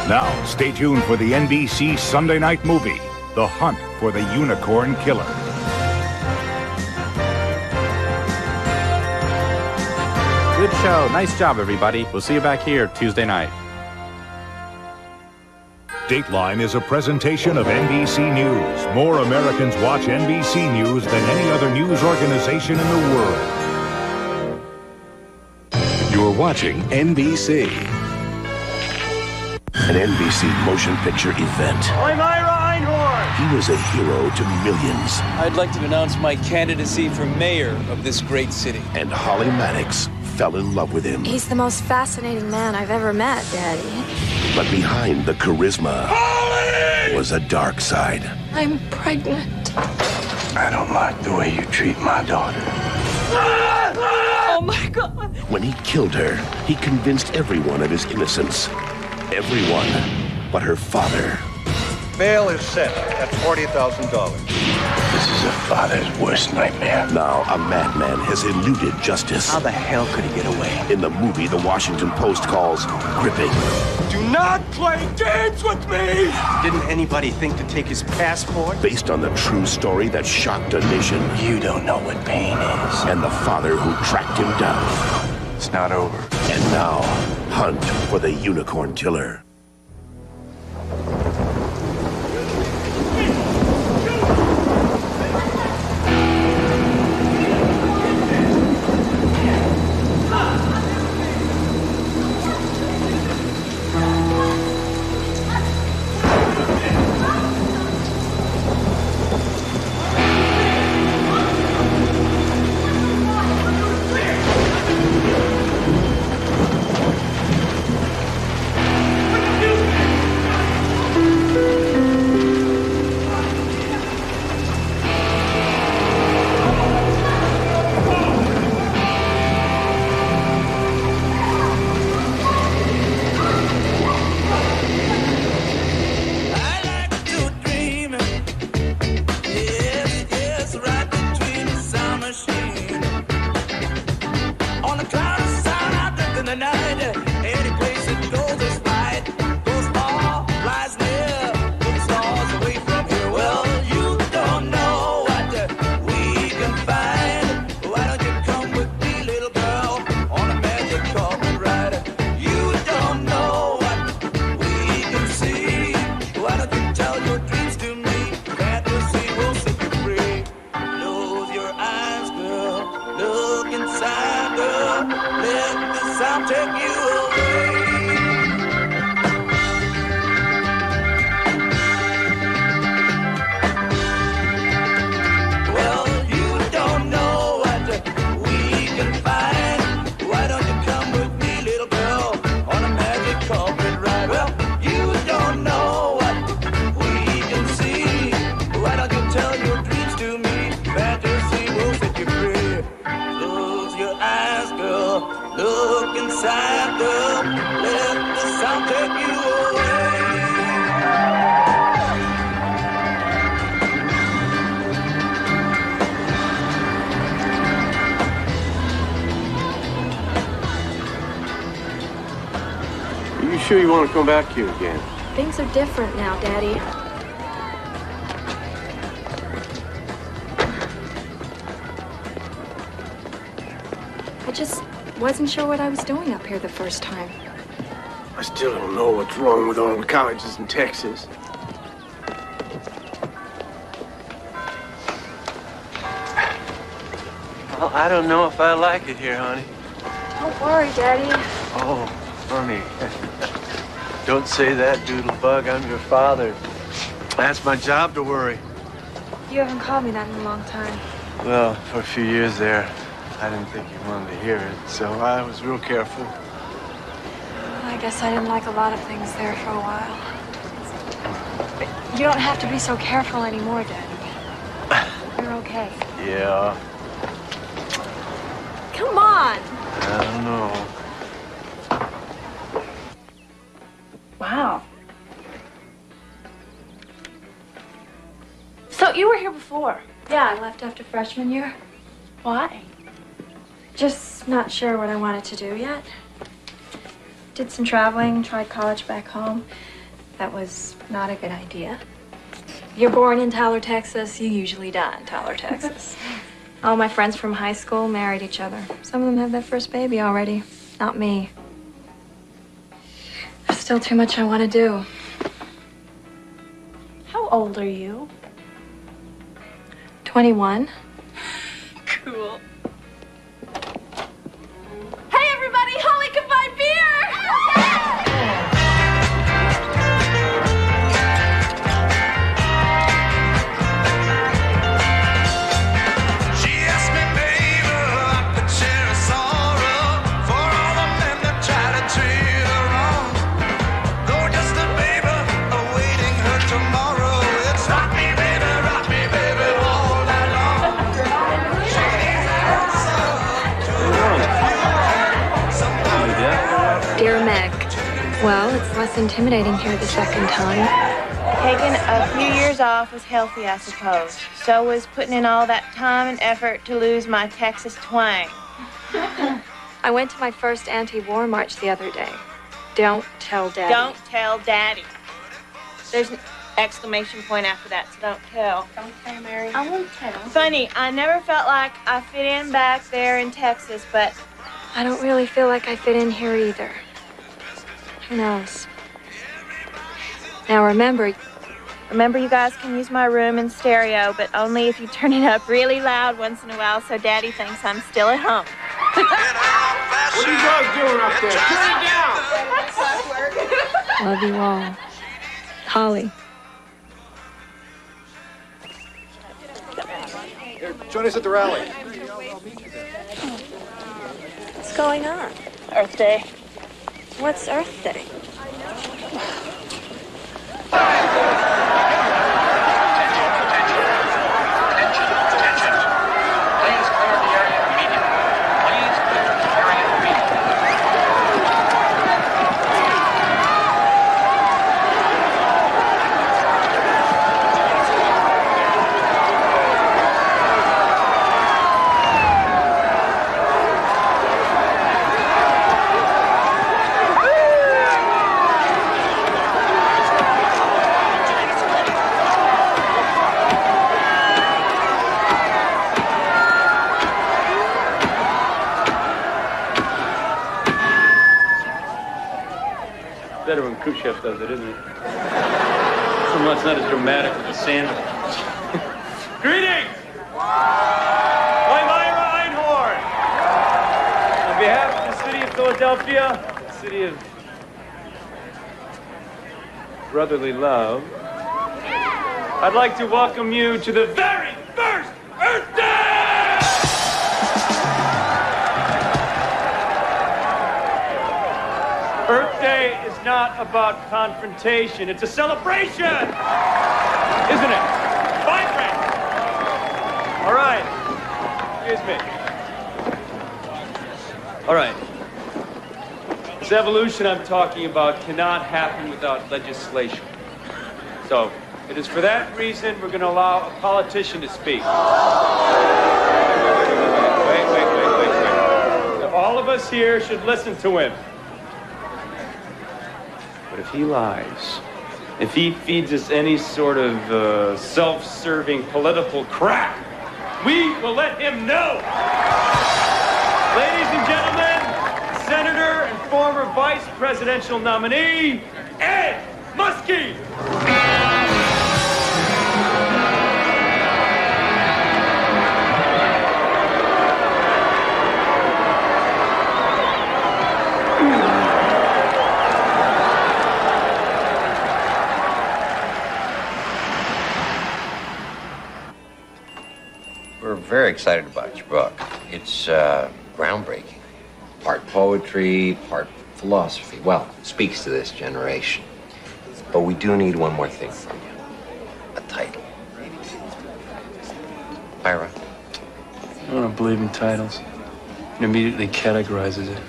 Now, stay tuned for the NBC Sunday night movie, The Hunt for the Unicorn Killer. Good show. Nice job, everybody. We'll see you back here Tuesday night. Dateline is a presentation of NBC News. More Americans watch NBC News than any other news organization in the world. You're watching NBC. An NBC motion picture event. I'm Ira Einhorn! He was a hero to millions. I'd like to announce my candidacy for mayor of this great city. And Holly Maddox fell in love with him. He's the most fascinating man I've ever met, Daddy. But behind the charisma Holly! was a dark side. I'm pregnant. I don't like the way you treat my daughter. Oh my God. When he killed her, he convinced everyone of his innocence. Everyone but her father. Bail is set at $40,000. This is a father's worst nightmare. Now a madman has eluded justice. How the hell could he get away? In the movie the Washington Post calls gripping. Do not play games with me! Didn't anybody think to take his passport? Based on the true story that shocked a nation. You don't know what pain is. And the father who tracked him down. It's not over. And now, Hunt for the Unicorn Killer. Are you sure you want to come back here again? Things are different now, Daddy. I just wasn't sure what I was doing up here the first time. I still don't know what's wrong with all the colleges in Texas. Well, I don't know if I like it here, honey. Don't worry, Daddy. Oh, honey. Don't say that, Doodlebug. I'm your father. That's my job to worry. You haven't called me that in a long time. Well, for a few years there, I didn't think you wanted to hear it, so I was real careful. I guess I didn't like a lot of things there for a while. But you don't have to be so careful anymore, Daddy. You're okay. Yeah, Come on! I don't know. Wow. So you were here before? Yeah, I left after freshman year. Why? Just not sure what I wanted to do yet. Did some traveling, tried college back home. That was not a good idea. You're born in Tyler, Texas, you usually die in Tyler, Texas. All my friends from high school married each other. Some of them have their first baby already. Not me. There's still too much I want to do. How old are you? 21. Cool. Hey, everybody! Holly can buy beer! She asked me, baby, I could share a sorrow for all the men that try to treat her wrong. Though just a baby awaiting her tomorrow. It's rock me, baby, all night long. She needs Dear Meg, well, it's less intimidating here the second time. Taking a few years off was healthy, I suppose. So was putting in all that time and effort to lose my Texas twang. I went to my first anti-war march the other day. Don't tell Daddy. Don't tell Daddy. There's an exclamation point after that, so don't tell. Don't tell Mary. I won't tell. Funny, I never felt like I fit in back there in Texas, but I don't really feel like I fit in here either. Who knows? Now remember, remember you guys can use my room in stereo, but only if you turn it up really loud once in a while so Daddy thinks I'm still at home. What are you guys doing up there? Turn it down! love you all. Holly. Join us at the rally. What's going on? Earth Day. What's Earth Day? Better when Khrushchev does it, isn't it? Somehow it's not as dramatic with the sandals. Greetings! I'm Ira Einhorn. On behalf of the city of Philadelphia, the city of brotherly love, I'd like to welcome you to the very first Earth Day! Earth Day is not about confrontation. It's a celebration, isn't it? Vibrant. All right. Excuse me. All right. This evolution I'm talking about cannot happen without legislation. So, it is for that reason we're going to allow a politician to speak. Wait. All of us here should listen to him. But if he lies, if he feeds us any sort of self-serving political crap, we will let him know. Ladies and gentlemen, Senator and former Vice Presidential nominee, Ed Muskie. We're very excited about your book. It's groundbreaking. Part poetry, part philosophy. Well, it speaks to this generation. But we do need one more thing from you. A title. Ira? I don't believe in titles. It immediately categorizes it.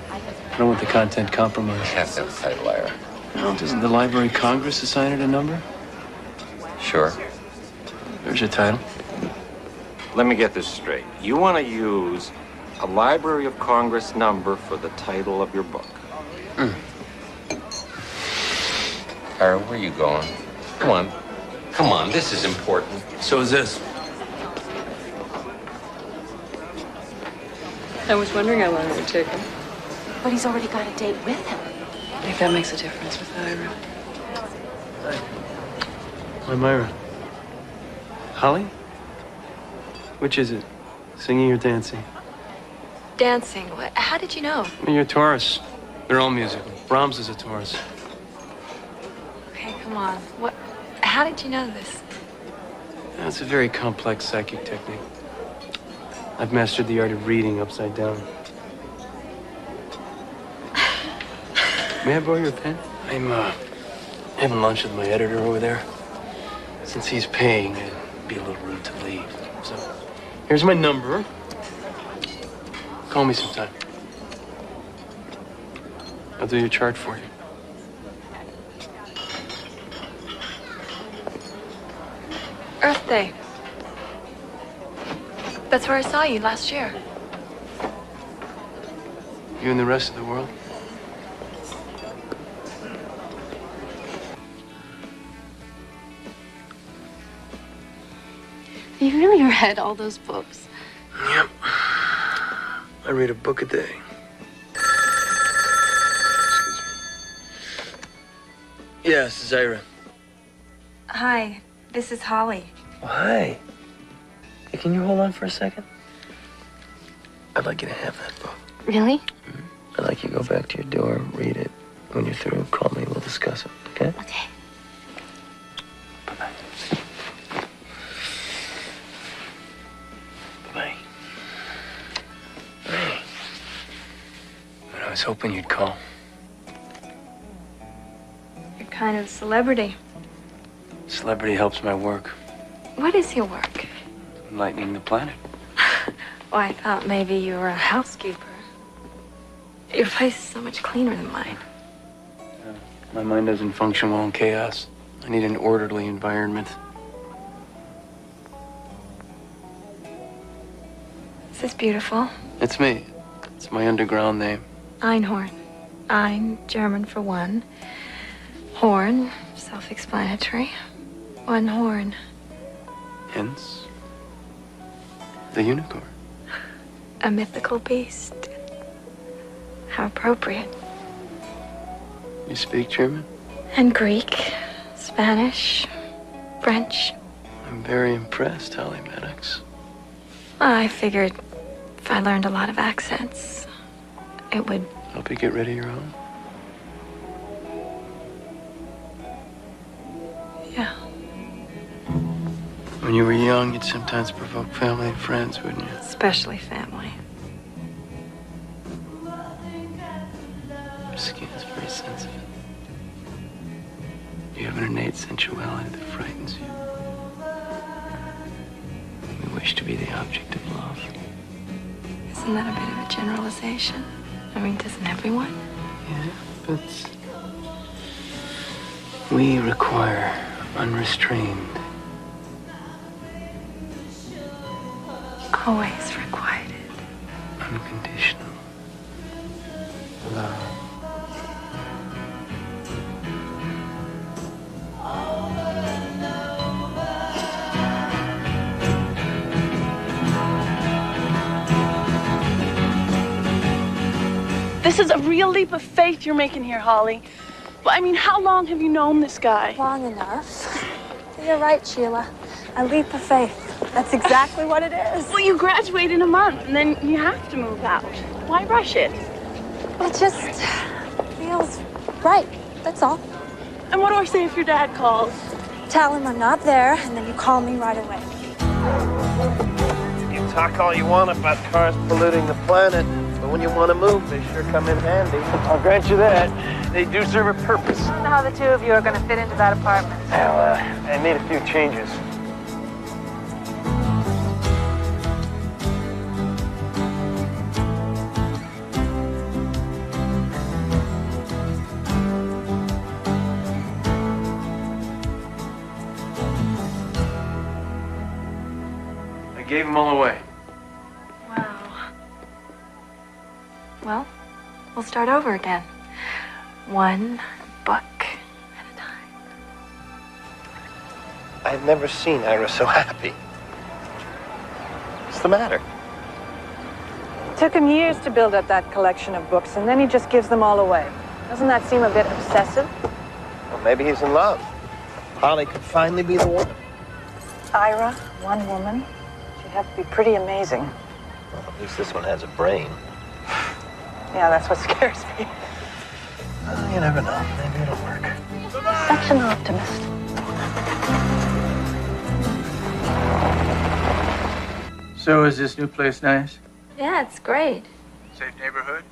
I don't want the content compromised. You have to have a title, Ira. No, doesn't the Library of Congress assign it a number? Sure. There's your title. Let me get this straight. You want to use a Library of Congress number for the title of your book? Ira, where are you going? Come on. Come on, this is important. So is this. I was wondering how long it would take him. But he's already got a date with him. I think that makes a difference with Ira. Hi, Myra. Holly? Which is it? Singing or dancing? Dancing. How did you know? You're a Taurus. They're all musical. Brahms is a Taurus. Okay, come on. How did you know this? It's a very complex psychic technique. I've mastered the art of reading upside down. May I borrow your pen? I'm having lunch with my editor over there. Since he's paying, it'd be a little rude to leave. So, here's my number. Call me sometime. I'll do your chart for you. Earth Day. That's where I saw you last year. You and the rest of the world? You really read all those books? Yep. I read a book a day. Excuse me. Yes, this is Ira. Hi, this is Holly. Oh, hi. Hey, can you hold on for a second? I'd like you to have that book. Really? I'd like you to go back to your door, read it. When you're through, call me. We'll discuss it, okay? Okay. Bye-bye. Bye-bye. Hey. I was hoping you'd call. You're kind of a celebrity. Celebrity helps my work. What is your work? Enlightening the planet. Oh, I thought maybe you were a housekeeper. Your place is so much cleaner than mine. My mind doesn't function well in chaos. I need an orderly environment. This is beautiful. It's me. It's my underground name. Einhorn. Ein, German for one. Horn, self-explanatory. One horn. Hence, the unicorn. A mythical beast. How appropriate. You speak German? And Greek, Spanish, French. I'm very impressed, Holly Maddox. I figured if I learned a lot of accents, it would... Help you get rid of your own? Yeah. When you were young, you'd sometimes provoke family and friends, wouldn't you? Especially family. Your skin is very sensitive. You have an innate sensuality that frightens you. We wish to be the object of love. Isn't that a bit of a generalization? I mean, doesn't everyone? Yeah, but we require unrestrained. Always requited. Unconditional love. This is a real leap of faith you're making here, Holly. Well, I mean, how long have you known this guy? Long enough. You're right, Sheila. A leap of faith. That's exactly what it is. Well, you graduate in a month, and then you have to move out. Why rush it? It just feels right. That's all. And what do I say if your dad calls? Tell him I'm not there, and then you call me right away. You talk all you want about cars polluting the planet, but when you want to move, they sure come in handy. I'll grant you that. They do serve a purpose. I don't know how the two of you are going to fit into that apartment. Well, I made a few changes. I gave them all away. Wow. Well, we'll start over again. One book at a time. I've never seen Ira so happy. What's the matter? Took him years to build up that collection of books, and then he just gives them all away. Doesn't that seem a bit obsessive? Well, maybe he's in love. Holly could finally be the one. Ira, one woman. She'd have to be pretty amazing. Well, at least this one has a brain. Yeah, that's what scares me. Oh, you never know. Maybe it'll work. Such an optimist. So is this new place nice? Yeah, it's great. Safe neighborhood?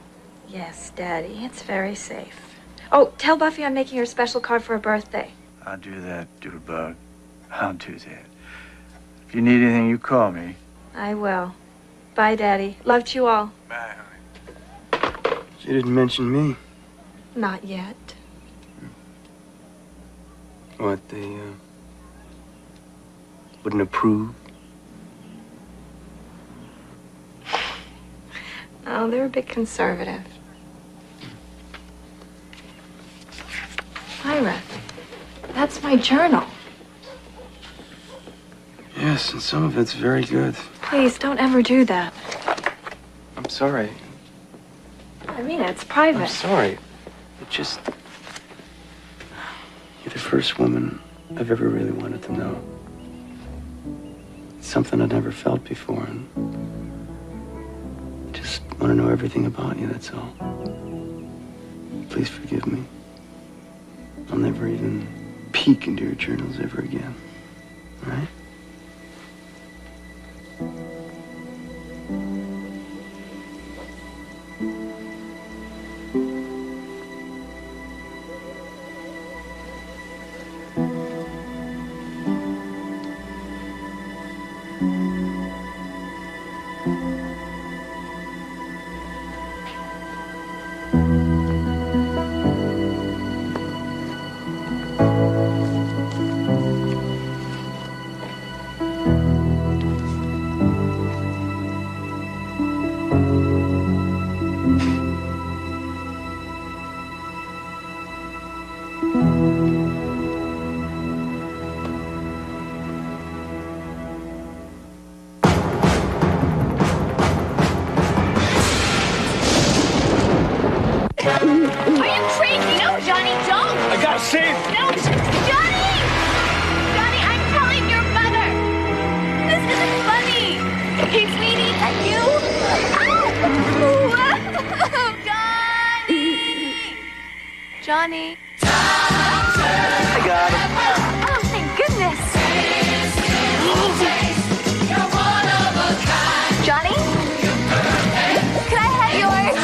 Yes, Daddy, it's very safe. Oh, tell Buffy I'm making her a special card for her birthday. I'll do that, Doodlebug. I'll do that. If you need anything, you call me. I will. Bye, Daddy. Love to you all. Bye, honey. She didn't mention me. Not yet. What, they, wouldn't approve? Oh, they're a bit conservative. Ira, that's my journal. Yes, and some of it's very good. Please, don't ever do that. I'm sorry. I mean, it's private. I'm sorry. It just... You're the first woman I've ever really wanted to know. It's something I'd never felt before, and I just want to know everything about you, that's all. Please forgive me. I'll never even peek into your journals ever again. All right? Johnny. I got him. Oh, thank goodness. Johnny? Can I have yours?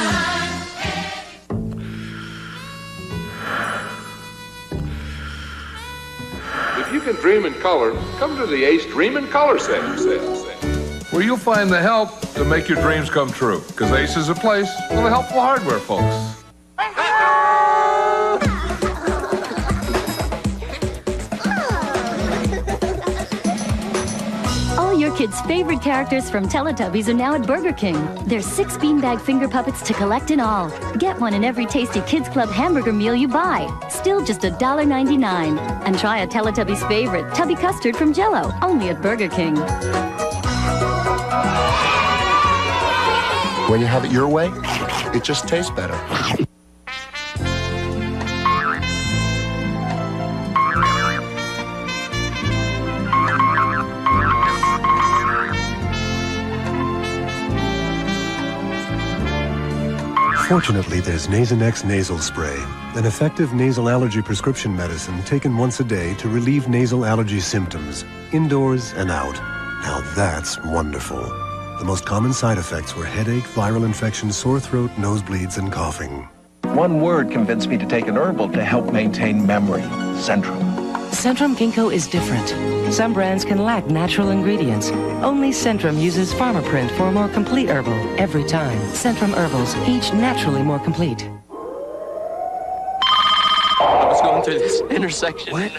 If you can dream in color, come to the Ace Dream in Color sale. Where you'll find the help to make your dreams come true. Because Ace is a place for the helpful hardware folks. All your kids' favorite characters from Teletubbies are now at Burger King. There's 6 beanbag finger puppets to collect in all. Get one in every tasty Kids Club hamburger meal you buy. Still just $1.99. And try a Teletubbies favorite, Tubby Custard from Jell-O, only at Burger King. When you have it your way, it just tastes better. Fortunately, there's Nasonex nasal spray, an effective nasal allergy prescription medicine taken once a day to relieve nasal allergy symptoms, indoors and out. Now that's wonderful. The most common side effects were headache, viral infection, sore throat, nosebleeds, and coughing. One word convinced me to take an herbal to help maintain memory. Centrum. Centrum Ginkgo is different. Some brands can lack natural ingredients. Only Centrum uses Pharmaprint for a more complete herbal every time. Centrum herbals, each naturally more complete. I was going through this intersection. What?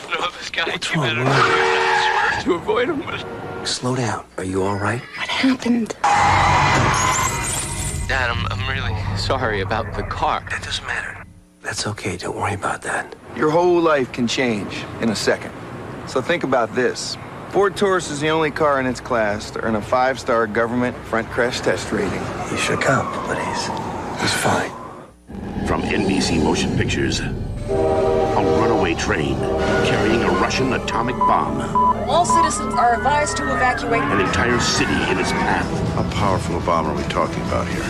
No, this guy What's came wrong, out of nowhere to avoid him. But... Slow down. Are you all right? What happened? Dad, I'm really sorry about the car. That doesn't matter. That's okay. Don't worry about that. Your whole life can change in a second. So think about this. Ford Taurus is the only car in its class to earn a 5-star government front crash test rating. He shook up, but he's fine. From NBC Motion Pictures, a runaway train carrying a Russian atomic bomb. All citizens are advised to evacuate. An entire city in its path. How powerful a bomb are we talking about here?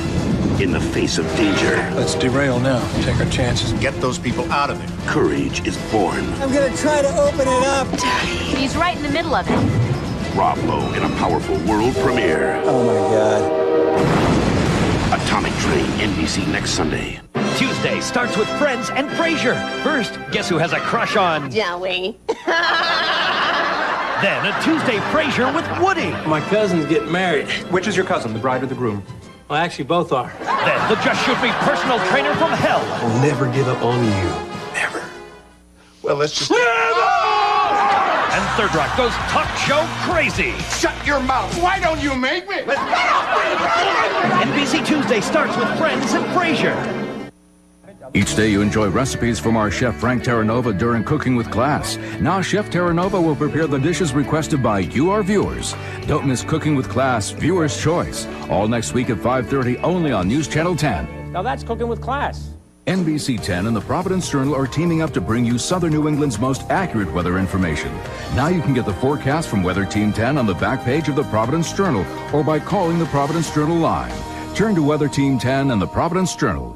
In the face of danger. Let's derail now. Take our chances. Get those people out of there. Courage is born. I'm gonna try to open it up. He's right in the middle of it. Rob Lowe in a powerful world premiere. Oh my God. Atomic Train, NBC next Sunday. Tuesday starts with Friends and Frasier. First, guess who has a crush on Joey. Then a Tuesday Frasier with Woody. My cousin's getting married. Which is your cousin, the bride or the groom? Well, actually, both are. Then the Just Shoot Me personal trainer from hell. I'll never give up on you. Never. Well, let's just... And Third Rock goes talk show crazy. Shut your mouth. Why don't you make me? NBC Tuesday starts with Friends and Frasier. Each day you enjoy recipes from our chef Frank Terranova during Cooking with Class. Now Chef Terranova will prepare the dishes requested by you, our viewers. Don't miss Cooking with Class, Viewer's Choice. All next week at 5:30 only on News Channel 10. Now that's Cooking with Class. NBC 10 and the Providence Journal are teaming up to bring you Southern New England's most accurate weather information. Now you can get the forecast from Weather Team 10 on the back page of the Providence Journal or by calling the Providence Journal line. Turn to Weather Team 10 and the Providence Journal.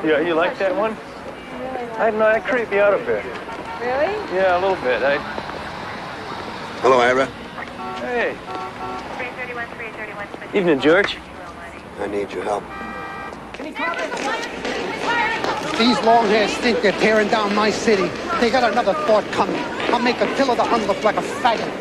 Yeah, you like that one? I don't know, that creeped me out a bit. Really? Yeah, a little bit. Hello, Ira. Hey. Evening, George. I need your help. These long-hairs think they're tearing down my city. They got another thought coming. I'll make a Attila the Hun look like a faggot.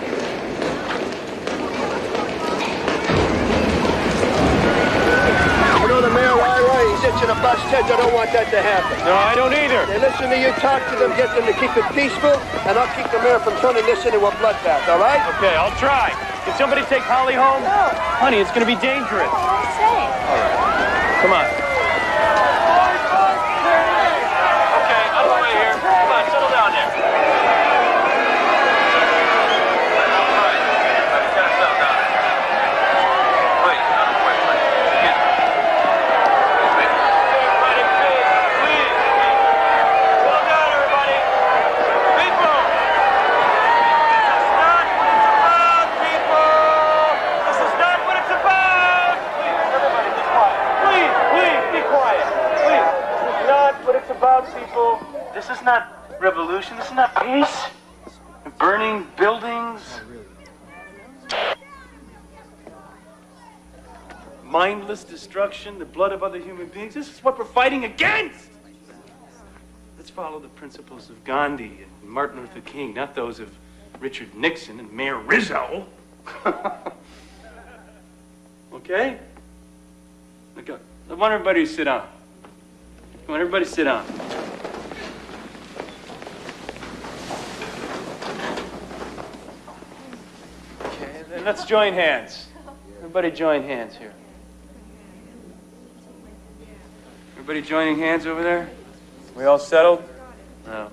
You know the mayor, Ira, he's itching to bust heads. I don't want that to happen. No, I don't either. They listen to you, talk to them, get them to keep it peaceful, and I'll keep the mayor from turning this into a bloodbath, all right? Okay, I'll try. Can somebody take Holly home? No. Honey, it's going to be dangerous. Say. All right. Come on. Okay, out of the way here. Come on, settle down there. This is not revolution. This is not peace. Burning buildings. Mindless destruction, the blood of other human beings. This is what we're fighting against. Let's follow the principles of Gandhi and Martin Luther King, not those of Richard Nixon and Mayor Rizzo. Okay? Look up. I want everybody to sit down. Come on, everybody sit down. Okay, then let's join hands. Everybody join hands here. Everybody joining hands over there? We all settled? No.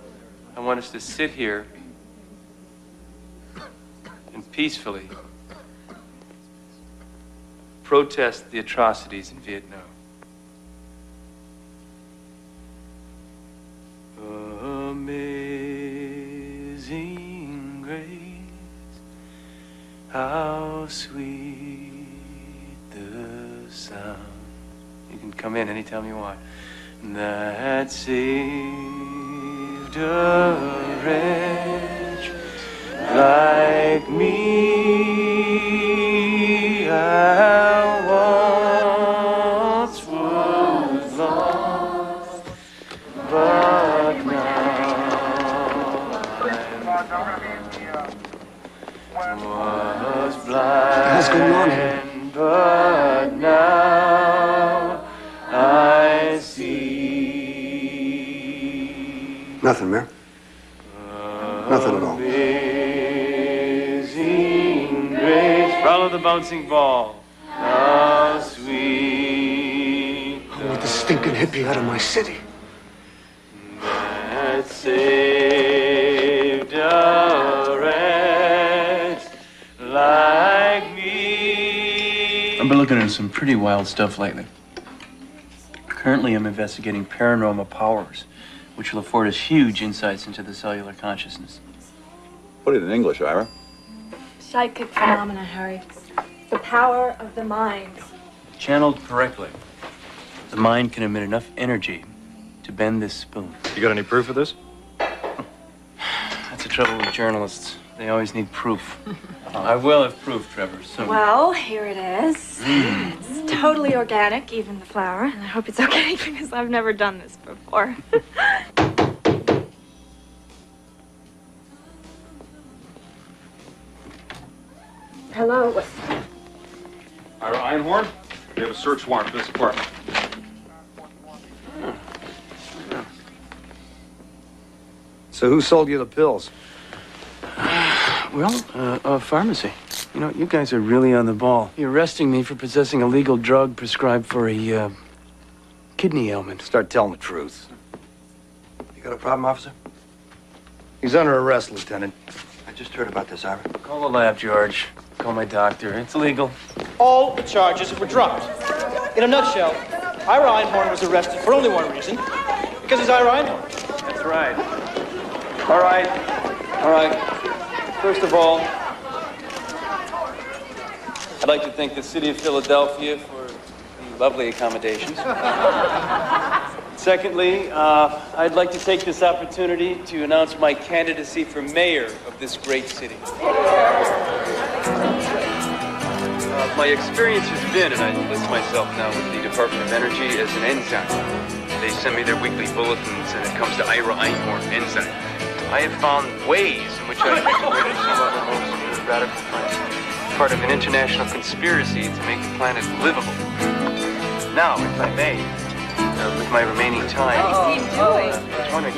I want us to sit here and peacefully protest the atrocities in Vietnam. Amazing grace, how sweet the sound. You can come in anytime you want. That saved a wretch like me. I once was lost, but was blind, but now I see. Nothing, Mayor. Nothing at all. Amazing grace. the bouncing ball. How sweet. I want the stinking hippie out of my city. That saved a wretch like me. I've been looking into some pretty wild stuff lately. Currently, I'm investigating paranormal powers, which will afford us huge insights into the cellular consciousness. Put it in English, Ira. Psychic phenomena, Harry. The power of the mind. Channeled correctly, the mind can emit enough energy to bend this spoon. You got any proof of this? That's the trouble with journalists. They always need proof. I will have proof, Trevor, soon. Well, here it is. It's totally organic, even the flour. And I hope it's okay because I've never done this before. Hello. Ira Einhorn, we have a search warrant for this apartment. So who sold you the pills? Well, a pharmacy. You know, you guys are really on the ball. You're arresting me for possessing a legal drug prescribed for a, kidney ailment. Start telling the truth. You got a problem, officer? He's under arrest, Lieutenant. I just heard about this, Ira. Call the lab, George. Call my doctor. It's legal. All the charges were dropped. In a nutshell, Ira Einhorn was arrested for only one reason, because he's Ira Einhorn. That's right. All right. All right. First of all, I'd like to thank the city of Philadelphia for the lovely accommodations. Secondly, I'd like to take this opportunity to announce my candidacy for mayor of this great city. My experience has been, and I enlist myself now with the Department of Energy as an ensign. They send me their weekly bulletins, and it comes to Ira Einhorn, ensign. I have found ways in which I can integrate some of the most radical plans. Part of an international conspiracy to make the planet livable. Now, if I may, with my remaining time, What is he doing? I was wondering,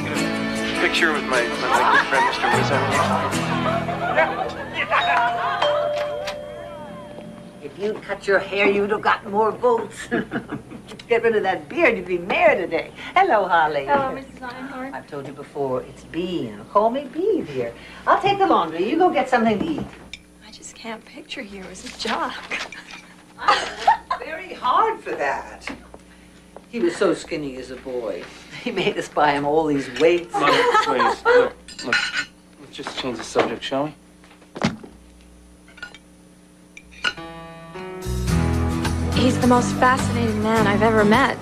get a picture with my good friend, Mr. Wizard. If you'd cut your hair, you'd have gotten more votes. Get rid of that beard, you'd be mayor today. Hello, Holly. Hello, Mrs. Einhorn. I've told you before, it's Bee. Call me Bee here. I'll take the laundry. You go get something to eat. I just can't picture you as a jock. Very hard for that. He was so skinny as a boy. He made us buy him all these weights. Mother, please, look, let's just change the subject, shall we? He's the most fascinating man I've ever met.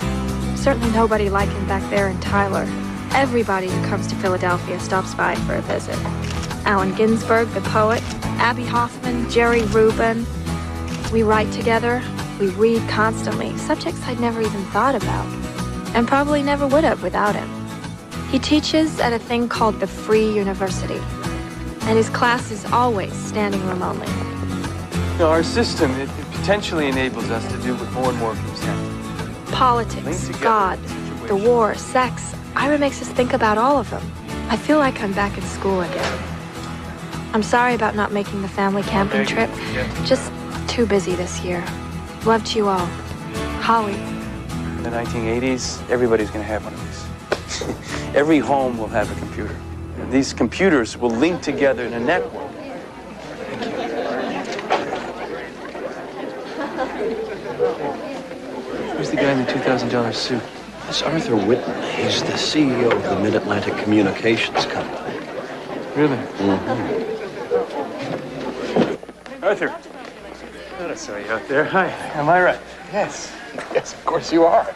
Certainly nobody like him back there in Tyler. Everybody who comes to Philadelphia stops by for a visit. Allen Ginsberg, the poet, Abby Hoffman, Jerry Rubin. We write together. We read constantly, subjects I'd never even thought about, and probably never would have without him. He teaches at a thing called the Free University, and his class is always standing room only. You know, our system, it potentially enables us to do what more and more of us have. Politics, God, the war, sex. Ira makes us think about all of them. I feel like I'm back in school again. I'm sorry about not making the family camping trip. Just too busy this year. Love to you all. Holly. In the 1980s, everybody's going to have one of these. Every home will have a computer. And these computers will link together in a network. Who's the guy in the $2,000 suit? It's Arthur Whitten. He's the CEO of the Mid-Atlantic Communications Company. Really? Mm-hmm. Arthur. Thought I saw you out there. Hi. Am I right? Yes. Yes, of course you are.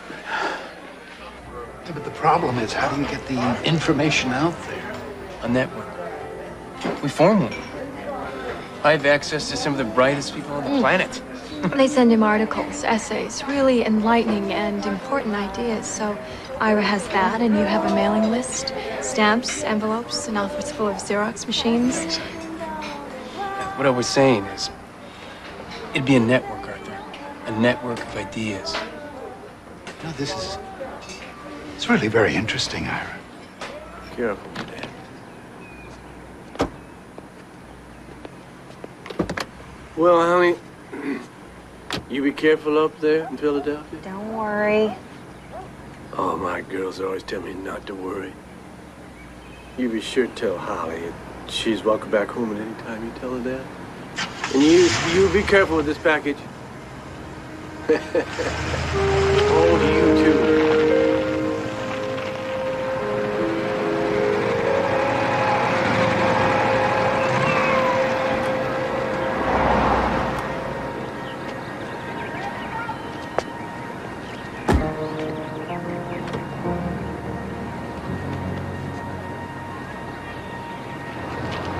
Yeah, but the problem is, how do you get the information out there? A network. We form one. I have access to some of the brightest people on the planet. They send him articles, essays, really enlightening and important ideas. So Ira has that, and you have a mailing list, stamps, envelopes, an office full of Xerox machines. What I was saying is, it'd be a network, Arthur. A network of ideas. No, it's really very interesting, Ira. Careful, Dad. Well, honey, you be careful up there in Philadelphia. Don't worry. Oh, my girls always tell me not to worry. You be sure to tell Holly that she's welcome back home at any time you tell her that. And you be careful with this package. Oh, you too.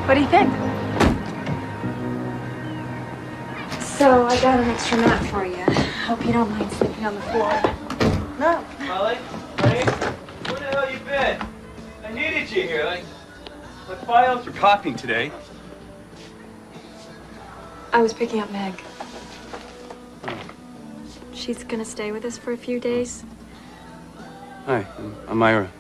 What do you think? So I got an extra mat for you. Hope you don't mind sleeping on the floor. No. Molly? Honey? Where the hell you been? I needed you here. My files are copying today. I was picking up Meg. She's gonna stay with us for a few days. Hi, I'm Ira.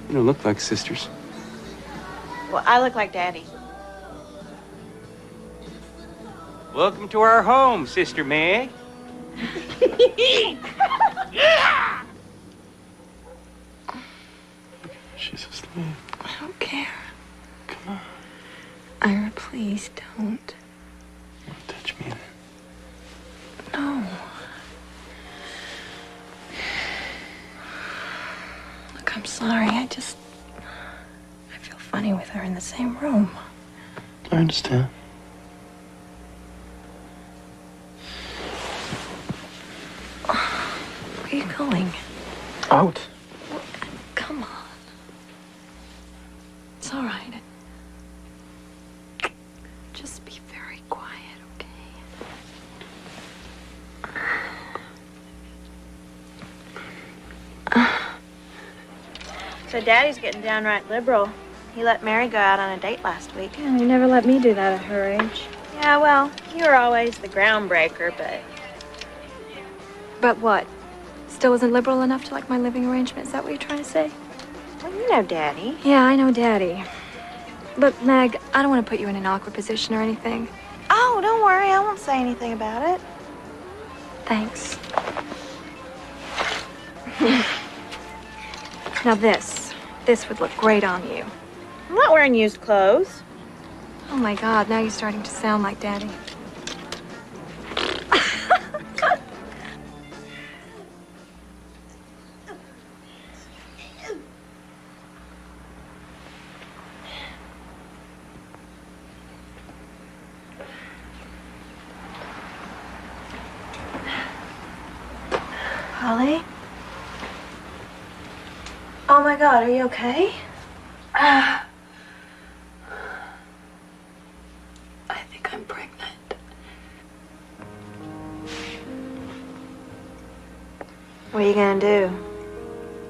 You don't look like sisters. Well, I look like Daddy. Welcome to our home, Sister Meg. She's asleep. I don't care. Come on. Ira, please don't. Don't touch me. No. Look, I'm sorry. I feel funny with her in the same room. I understand. Where are you going? Out. Come on. It's all right. Just be very quiet, okay? So Daddy's getting downright liberal. He let Mary go out on a date last week. Yeah, you never let me do that at her age. Yeah, well, you were always the groundbreaker, but... But what? Still wasn't liberal enough to like my living arrangement? Is that what you're trying to say? Well, you know Daddy. Yeah, I know Daddy. But, Meg, I don't want to put you in an awkward position or anything. Oh, don't worry. I won't say anything about it. Thanks. Now this would look great on you. I'm not wearing used clothes. Oh my God, now you're starting to sound like Daddy. Holly? Oh my God, are you okay? I think I'm pregnant. What are you gonna do?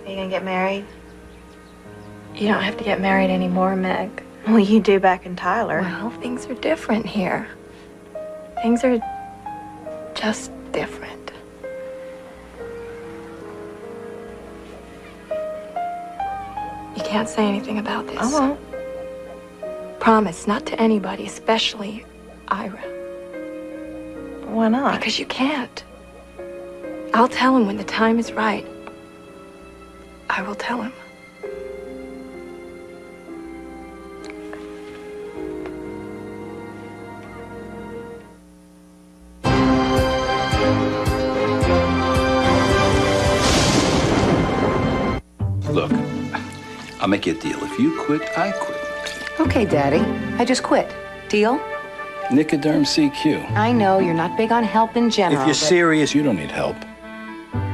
Are you gonna get married? You don't have to get married anymore, Meg. Well, you do back in Tyler. Well, things are different here. Things are just different. You can't say anything about this. I won't. Promise, not to anybody, especially Ira. Why not? Because you can't. I'll tell him when the time is right. I will tell him. Look, I'll make you a deal. If you quit, I quit. Okay, Daddy. I just quit. Deal? Nicoderm CQ. I know you're not big on help in general. If you're but serious, you don't need help.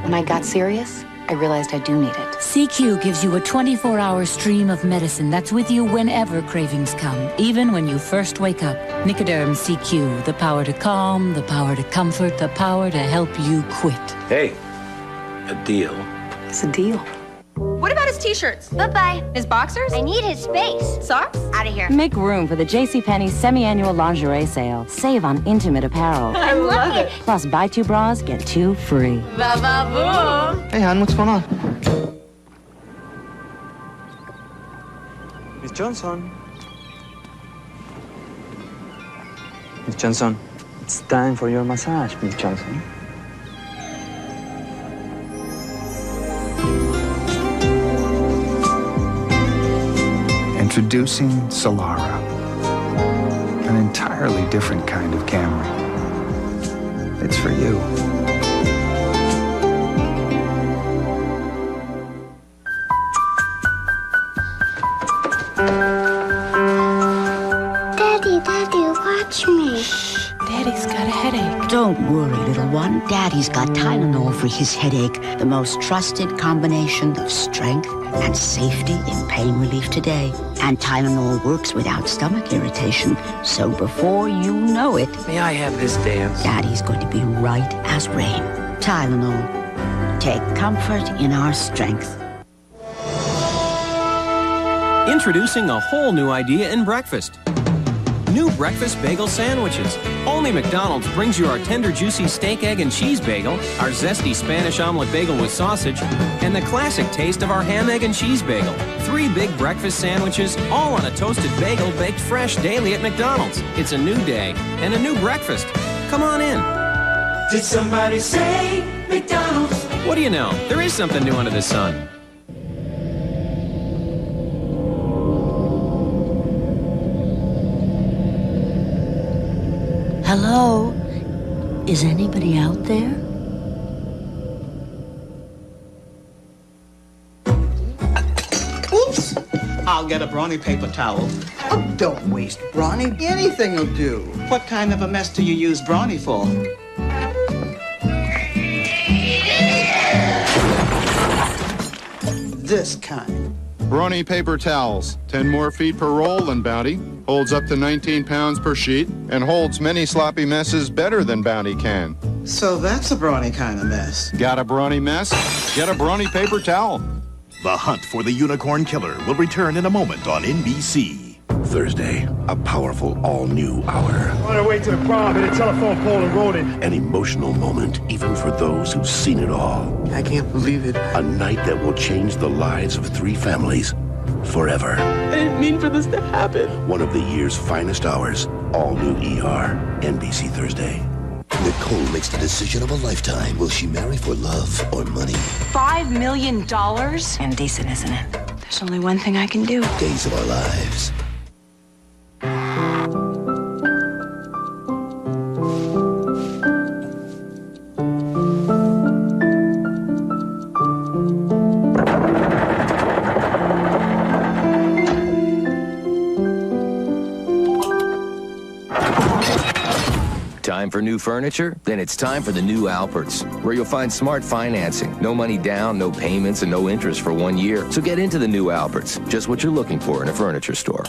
when I got serious, I realized I do need it. CQ gives you a 24-hour stream of medicine that's with you whenever cravings come, even when you first wake up. Nicoderm CQ, the power to calm, the power to comfort, the power to help you quit. Hey, a deal. It's a deal. What about his t-shirts? Bye-bye. His boxers? I need his space. Socks? Out of here. Make room for the JCPenney semi-annual lingerie sale. Save on intimate apparel. I love it. Plus, buy 2 bras, get 2 free. Ba-ba-boom. Hey, hon, what's going on? Miss Johnson. Miss Johnson, it's time for your massage, Miss Johnson. Introducing Solara, an entirely different kind of camera. It's for you. Daddy, watch me. Shh, Daddy's got a headache. Don't worry, little one. Daddy's got Tylenol for his headache, the most trusted combination of strength and safety in pain relief today. And Tylenol works without stomach irritation, so before you know it... May I have this dance? Daddy's going to be right as rain. Tylenol. Take comfort in our strength. Introducing a whole new idea in breakfast. New breakfast bagel sandwiches. Only McDonald's brings you our tender, juicy steak, egg, and cheese bagel, our zesty Spanish omelet bagel with sausage, and the classic taste of our ham, egg, and cheese bagel. 3 big breakfast sandwiches, all on a toasted bagel baked fresh daily at McDonald's. It's a new day and a new breakfast. Come on in. Did somebody say McDonald's? What do you know? There is something new under the sun. Hello? Is anybody out there? Oops! I'll get a brawny paper towel. Oh, don't waste brawny. Anything'll do. What kind of a mess do you use brawny for? This kind. Brawny paper towels, 10 more feet per roll than Bounty, holds up to 19 pounds per sheet, and holds many sloppy messes better than Bounty can. So that's a brawny kind of mess. Got a brawny mess? Get a brawny paper towel. The Hunt for the Unicorn Killer will return in a moment on NBC. Thursday, a powerful all-new hour. On our way to the prom, hit a telephone pole and rode it. An emotional moment, even for those who've seen it all. I can't believe it. A night that will change the lives of 3 families forever. I didn't mean for this to happen. One of the year's finest hours, all-new ER, NBC Thursday. Nicole makes the decision of a lifetime. Will she marry for love or money? $5 million? Indecent, isn't it? There's only one thing I can do. Days of Our Lives. Time for new furniture? Then it's time for the new Alperts, where you'll find smart financing, no money down, no payments, and no interest for 1 year. So get into the new Alperts, just what you're looking for in a furniture store.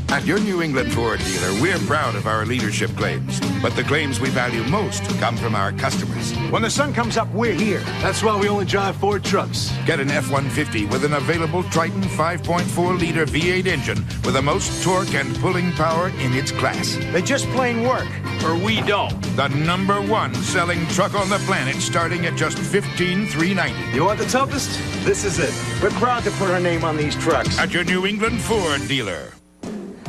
At your New England Ford dealer, we're proud of our leadership claims. But the claims we value most come from our customers. When the sun comes up, we're here. That's why we only drive Ford trucks. Get an F-150 with an available Triton 5.4-liter V8 engine with the most torque and pulling power in its class. They just plain work. Or we don't. The #1 selling truck on the planet, starting at just $15,390. You want the toughest? This is it. We're proud to put our name on these trucks. At your New England Ford dealer.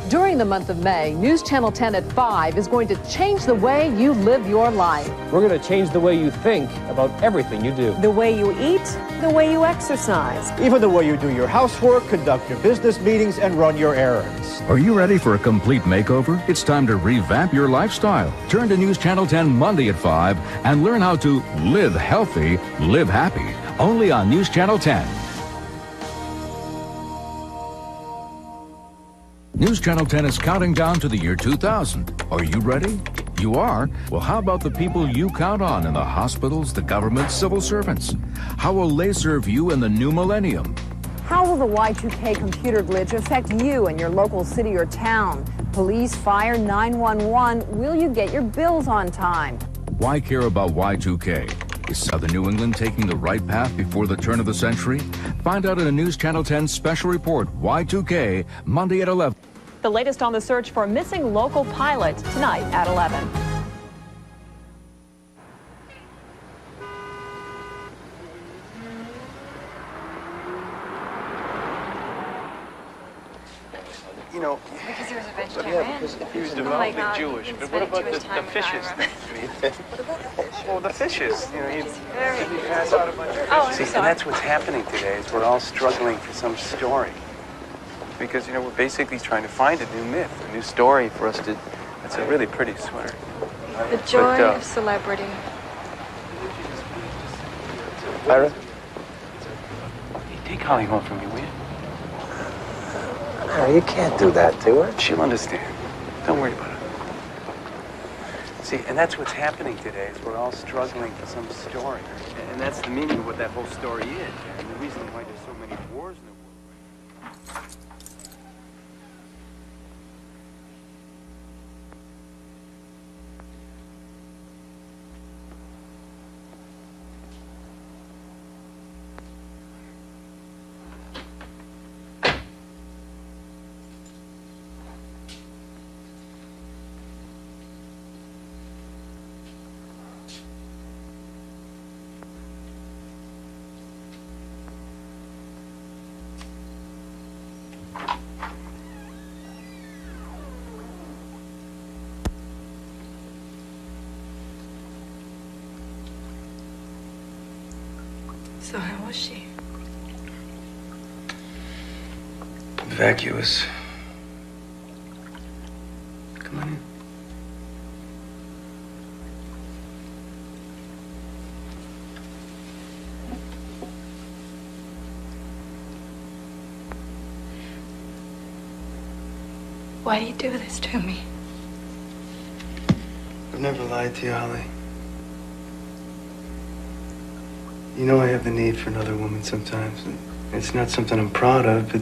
During the month of May, News Channel 10 at 5 is going to change the way you live your life. We're going to change the way you think about everything you do. The way you eat, the way you exercise. Even the way you do your housework, conduct your business meetings, and run your errands. Are you ready for a complete makeover? It's time to revamp your lifestyle. Turn to News Channel 10 Monday at 5 and learn how to live healthy, live happy. Only on News Channel 10. News Channel 10 is counting down to the year 2000. Are you ready? You are? Well, how about the people you count on in the hospitals, the government, civil servants? How will they serve you in the new millennium? How will the Y2K computer glitch affect you and your local city or town? Police, fire, 911, will you get your bills on time? Why care about Y2K? Is Southern New England taking the right path before the turn of the century? Find out in a News Channel 10 special report, Y2K, Monday at 11. The latest on the search for a missing local pilot tonight at 11. you know... Because he was a Yeah, vegetarian? because he was Oh my devoutly God, Jewish. he But spent what about too the much time with fishes? Ira. Well, the fishes. You know, he Very pass out a bunch of Oh, I'm fishes. See, sorry. and that's what's happening today is we're all struggling for some story. Because, you know, we're basically trying to find a new myth, a new story for us to... That's a really pretty sweater. The joy But, of celebrity. Ira? Hey, take Holly home from me, will you? No, you can't do that to her. She'll understand. Don't worry about it. See, and that's what's happening today is we're all struggling for some story. And that's the meaning of what that whole story is. And the reason why there's so many wars in the world. So how was she? Vacuous. Come on in. Why do you do this to me? I've never lied to you, Holly. You know I have the need for another woman sometimes. And it's not something I'm proud of, but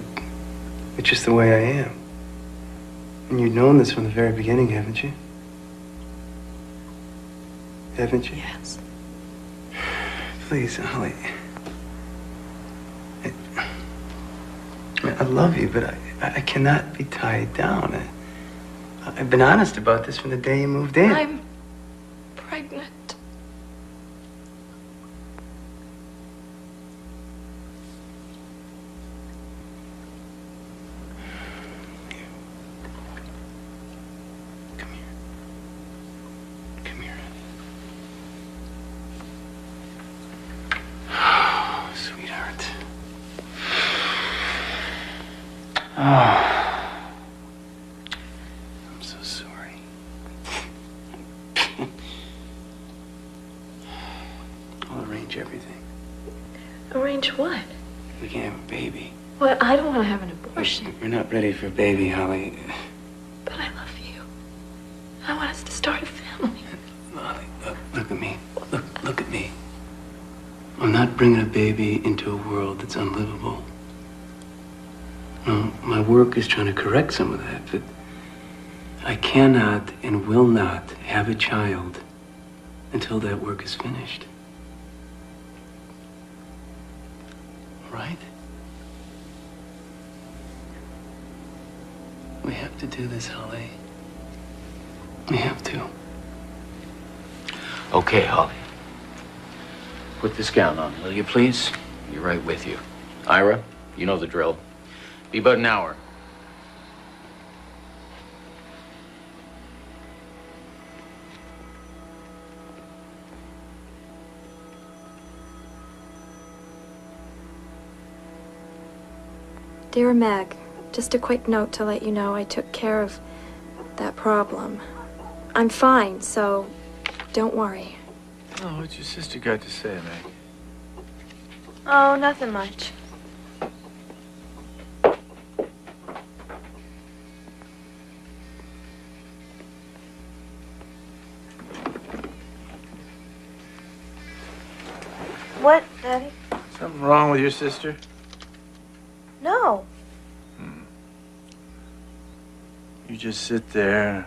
it's just the way I am. And you've known this from the very beginning, haven't you? Haven't you? Yes. Please, Holly. I love you, but I cannot be tied down. I've been honest about this from the day you moved in. I'm pregnant. Sweetheart. Oh. I'm so sorry. I'll arrange everything. Arrange what? We can have a baby. Well, I don't want to have an abortion. We're not ready for a baby, Holly. But I love you. I want us to start a family. Holly, look at me. Look at me. I'm not bringing a baby into a world that's unlivable. No, my work is trying to correct some of that, but I cannot and will not have a child until that work is finished. Right? We have to do this, Holly. We have to. Okay, Holly. Put this gown on, will you, please? Be right with you. Ira, you know the drill. Be about an hour. Dear Meg, just a quick note to let you know I took care of that problem. I'm fine, so don't worry. Oh, what's your sister got to say, Meg? Oh, nothing much. What, Daddy? Something wrong with your sister? No. You just sit there,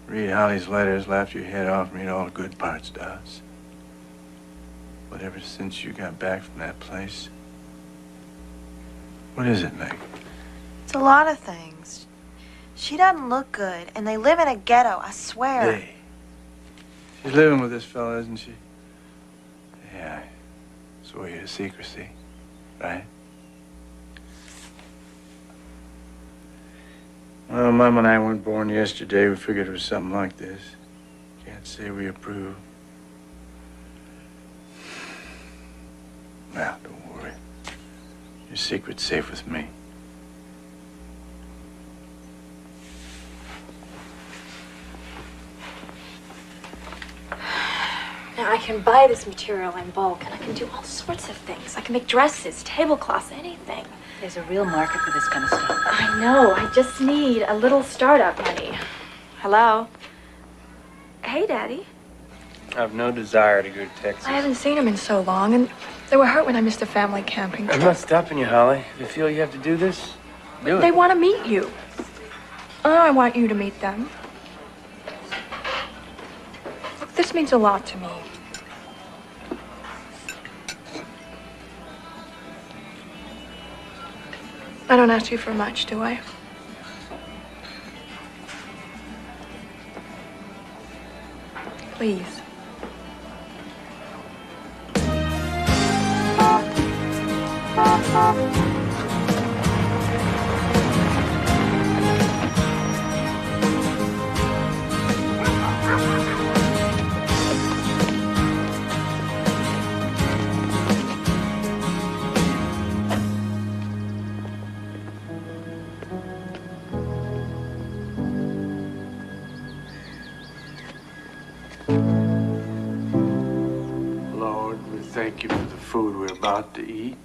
read Holly's letters, laugh your head off, and read all the good parts to us. But ever since you got back from that place, what is it, Meg? It's a lot of things. She doesn't look good, and they live in a ghetto, I swear. Hey. She's living with this fella, isn't she? Yeah, I swore you to secrecy, right? Well, Mom and I weren't born yesterday. We figured it was something like this. Can't say we approve. Well, don't worry. Your secret's safe with me. Now, I can buy this material in bulk, and I can do all sorts of things. I can make dresses, tablecloths, anything. There's a real market for this kind of stuff. I know. I just need a little startup money. Hello? Hey, Daddy. I have no desire to go to Texas. I haven't seen him in so long, and they were hurt when I missed the family camping trip. I'm not stopping you, Holly. If you feel you have to do this, do it. They want to meet you. Oh, I want you to meet them. Look, this means a lot to me. I don't ask you for much, do I? Please. Lord, we thank you for the food we're about to eat.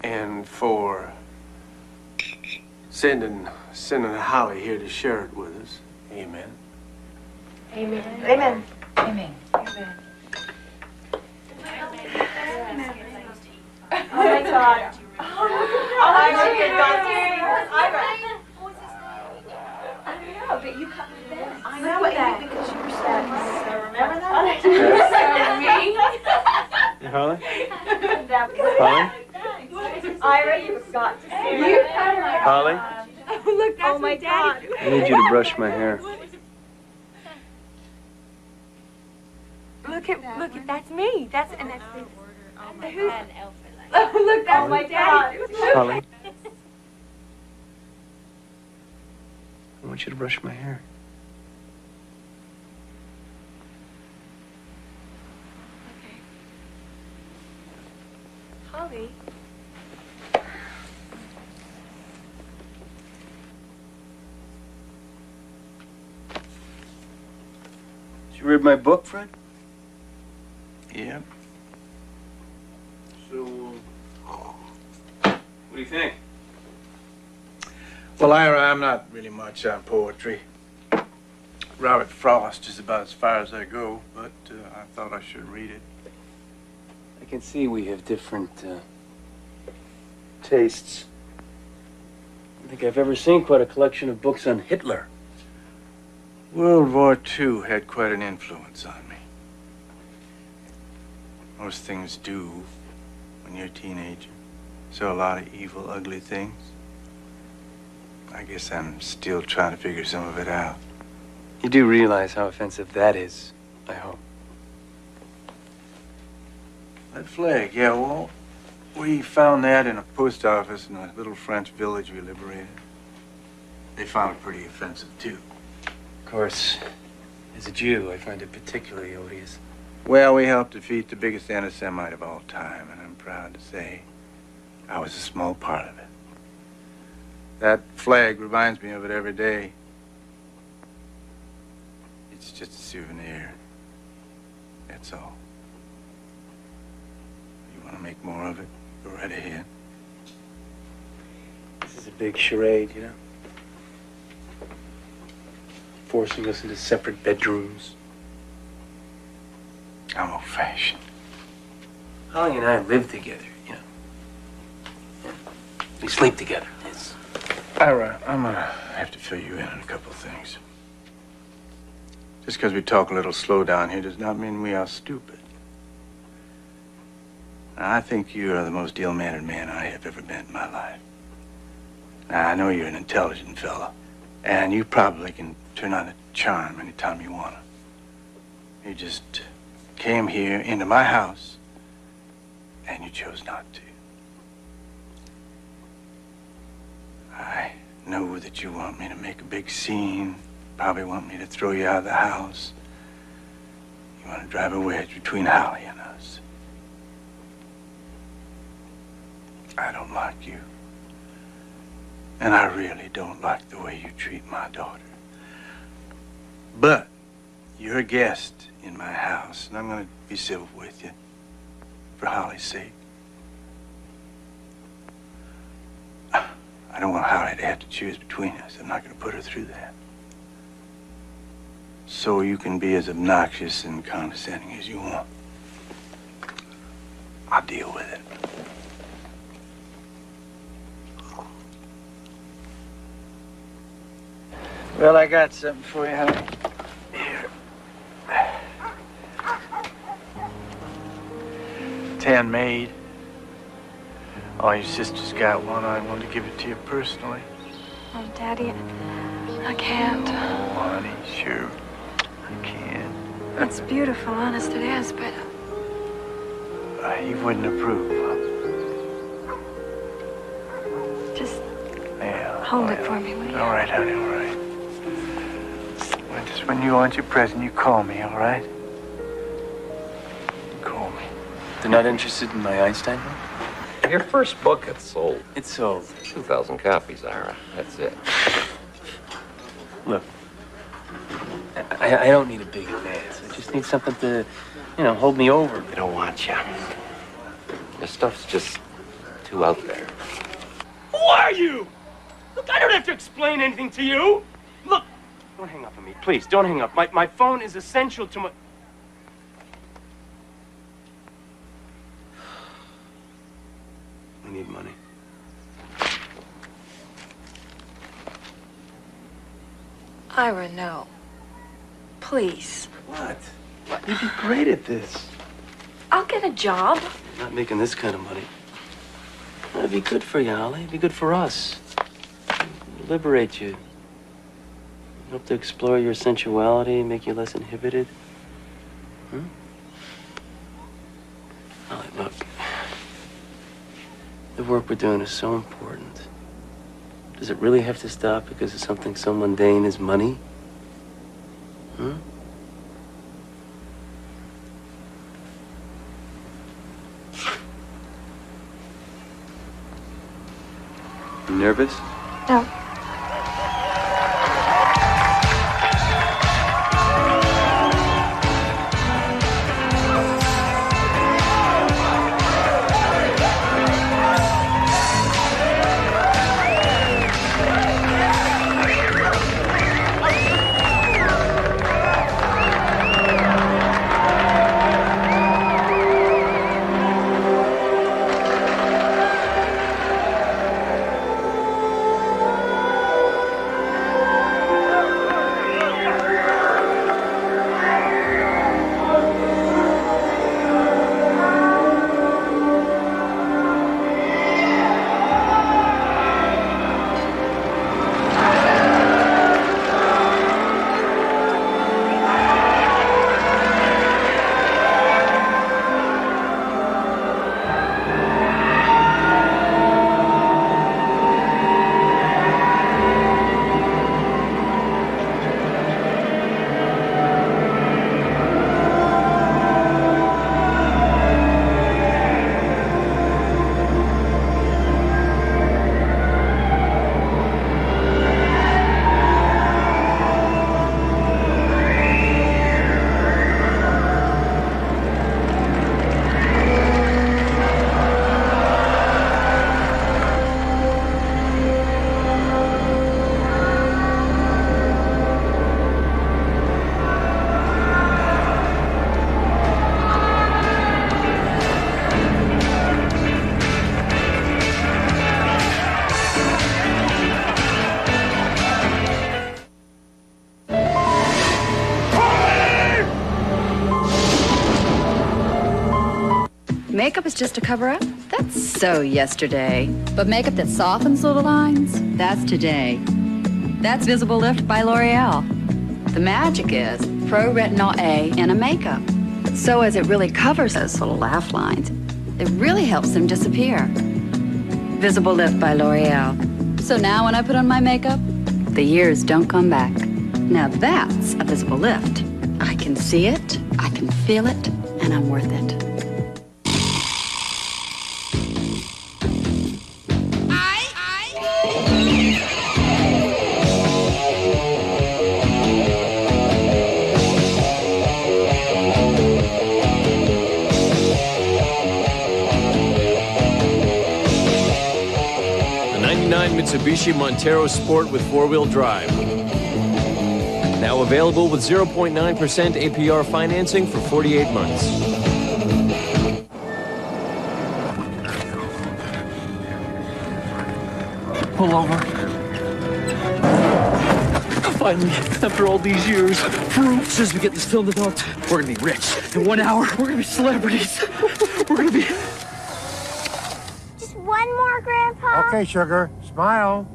And for sending Holly here to share it with us. Amen. Amen. Amen. Amen. Amen. Oh my God. Oh my God. I don't know, but you cut me there. I know that because you were sad. So remember that? Hey, Holly? Holly? Ira, you've got to see You. Holly? Oh, look, that's my God. I need you to brush my hair. Look, that's me. That's me. Who's? Oh, look, that's my dad. Holly? I want you to brush my hair. Holly. Did you read my book, Fred? Yeah. So, what do you think? Well, Ira, I'm not really much on poetry. Robert Frost is about as far as I go, but I thought I should read it. I can see we have different tastes. I don't think I've ever seen quite a collection of books on Hitler. World War II had quite an influence on me. Most things do when you're a teenager. So a lot of evil, ugly things. I guess I'm still trying to figure some of it out. You do realize how offensive that is, I hope. That flag, yeah, well, we found that in a post office in a little French village we liberated. They found it pretty offensive, too. Of course, as a Jew, I find it particularly odious. Well, we helped defeat the biggest anti-Semite of all time, and I'm proud to say I was a small part of it. That flag reminds me of it every day. It's just a souvenir. That's all. You want to make more of it? Go right ahead. This is a big charade, you know? Forcing us into separate bedrooms. I'm old-fashioned. Holly and I live together, you know. Yeah. We sleep together. It's... Ira, I'm gonna have to fill you in on a couple of things. Just because we talk a little slow down here does not mean we are stupid. Now, I think you are the most ill-mannered man I have ever met in my life. Now, I know you're an intelligent fella, and you probably can turn on a charm anytime you want to. You just came here into my house, and you chose not to. I know that you want me to make a big scene. Probably want me to throw you out of the house. You want to drive a wedge between Holly and us. I don't like you. And I really don't like the way you treat my daughter. But you're a guest in my house, and I'm going to be civil with you for Holly's sake. I don't want Holly to have to choose between us. I'm not going to put her through that. So you can be as obnoxious and condescending as you want. I'll deal with it. Well, I got something for you, honey. Here. 10 made. Oh, your sister's got one. I wanted to give it to you personally. Oh, Daddy, I can't. Oh, honey, sure. I can. It's beautiful, honest it is, but... You wouldn't approve, huh? Just yeah, hold it for me, will you? All right, honey, all right. Well, just when you want your present, you call me, all right? Call me. They're not interested in my Einstein book? Your first book gets sold. It's sold. 2,000 copies, Ira. That's it. Look, I don't need a big advance. I just need something to, hold me over. They don't want you. Your stuff's just too out there. Who are you? Look, I don't have to explain anything to you. Look, don't hang up on me. Please, don't hang up. My phone is essential to my... I need money. Ira, no. Please. What? You'd be great at this. I'll get a job. Not making this kind of money. It'd be good for you, Holly. It'd be good for us. Liberate you. Help to explore your sensuality, make you less inhibited. Huh? Holly, look. The work we're doing is so important. Does it really have to stop because of something so mundane as money? Huh? You nervous? No. Makeup is just a cover-up? That's so yesterday. But makeup that softens little lines? That's today. That's Visible Lift by L'Oreal. The magic is Pro Retinol A in a makeup. So as it really covers those little laugh lines, it really helps them disappear. Visible Lift by L'Oreal. So now when I put on my makeup, the years don't come back. Now that's a visible lift. I can see it, I can feel it, and I'm worth it. Mitsubishi Montero Sport with four-wheel drive. Now available with 0.9% APR financing for 48 months. Pull over. Finally, after all these years, as soon as we get this film developed, we're gonna be rich. In 1 hour, we're gonna be celebrities. We're gonna be... Just one more, Grandpa. Okay, sugar. Smile.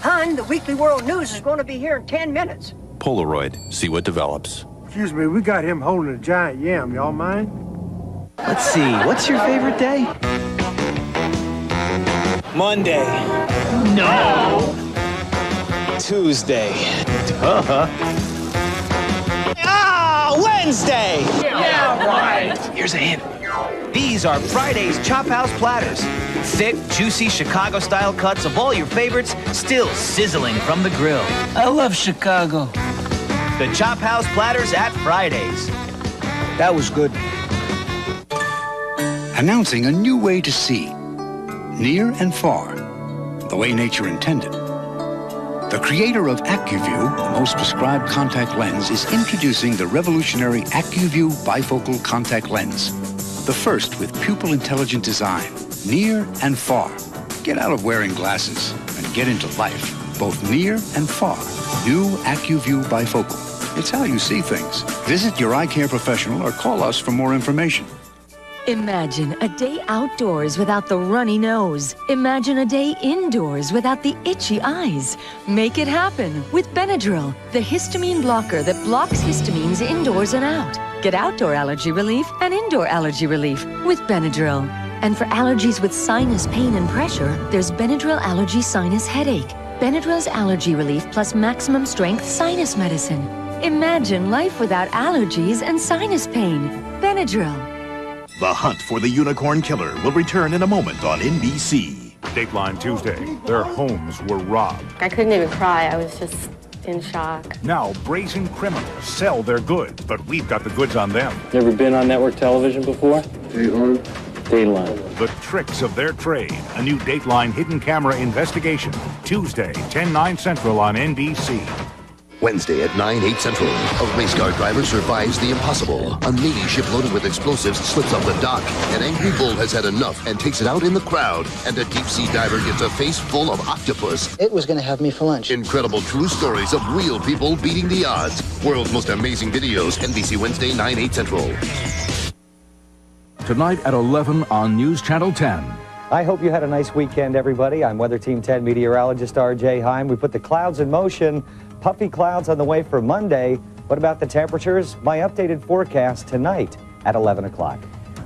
Hon, the Weekly World News is going to be here in 10 minutes. Polaroid. See what develops. Excuse me, we got him holding a giant yam. Y'all mind? Let's see, what's your favorite day? Monday. No. Tuesday. Duh. Ah, Wednesday. Yeah, right. Here's a hint. These are Friday's Chop House platters. Thick, juicy Chicago-style cuts of all your favorites, still sizzling from the grill. I love Chicago. The Chop House platters at Fridays. That was good. Announcing a new way to see, near and far, the way nature intended. The creator of AccuView, the most prescribed contact lens, is introducing the revolutionary AccuView bifocal contact lens. The first with pupil-intelligent design, near and far. Get out of wearing glasses and get into life, both near and far. New AccuView bifocal. It's how you see things. Visit your eye care professional or call us for more information. Imagine a day outdoors without the runny nose. Imagine a day indoors without the itchy eyes. Make it happen with Benadryl, the histamine blocker that blocks histamines indoors and out. Get outdoor allergy relief and indoor allergy relief with Benadryl. And for allergies with sinus pain and pressure, there's Benadryl Allergy Sinus Headache. Benadryl's allergy relief plus maximum strength sinus medicine. Imagine life without allergies and sinus pain. Benadryl. The Hunt for the Unicorn Killer will return in a moment on NBC. Dateline Tuesday. Their homes were robbed. I couldn't even cry. I was just in shock. Now, brazen criminals sell their goods, but we've got the goods on them. Never been on network television before? Dateline. The tricks of their trade. A new Dateline hidden camera investigation. Tuesday, 10/9 Central on NBC. Wednesday at 9/8 Central. A race car driver survives the impossible. A Navy ship loaded with explosives slips off the dock. An angry bull has had enough and takes it out in the crowd. And a deep-sea diver gets a face full of octopus. It was going to have me for lunch. Incredible true stories of real people beating the odds. World's most amazing videos. NBC Wednesday, 9/8 Central. Tonight at 11 on News Channel 10. I hope you had a nice weekend, everybody. I'm Weather Team 10 meteorologist R.J. Heim. We put the clouds in motion. Puffy clouds on the way for Monday. What about the temperatures? My updated forecast tonight at 11 o'clock.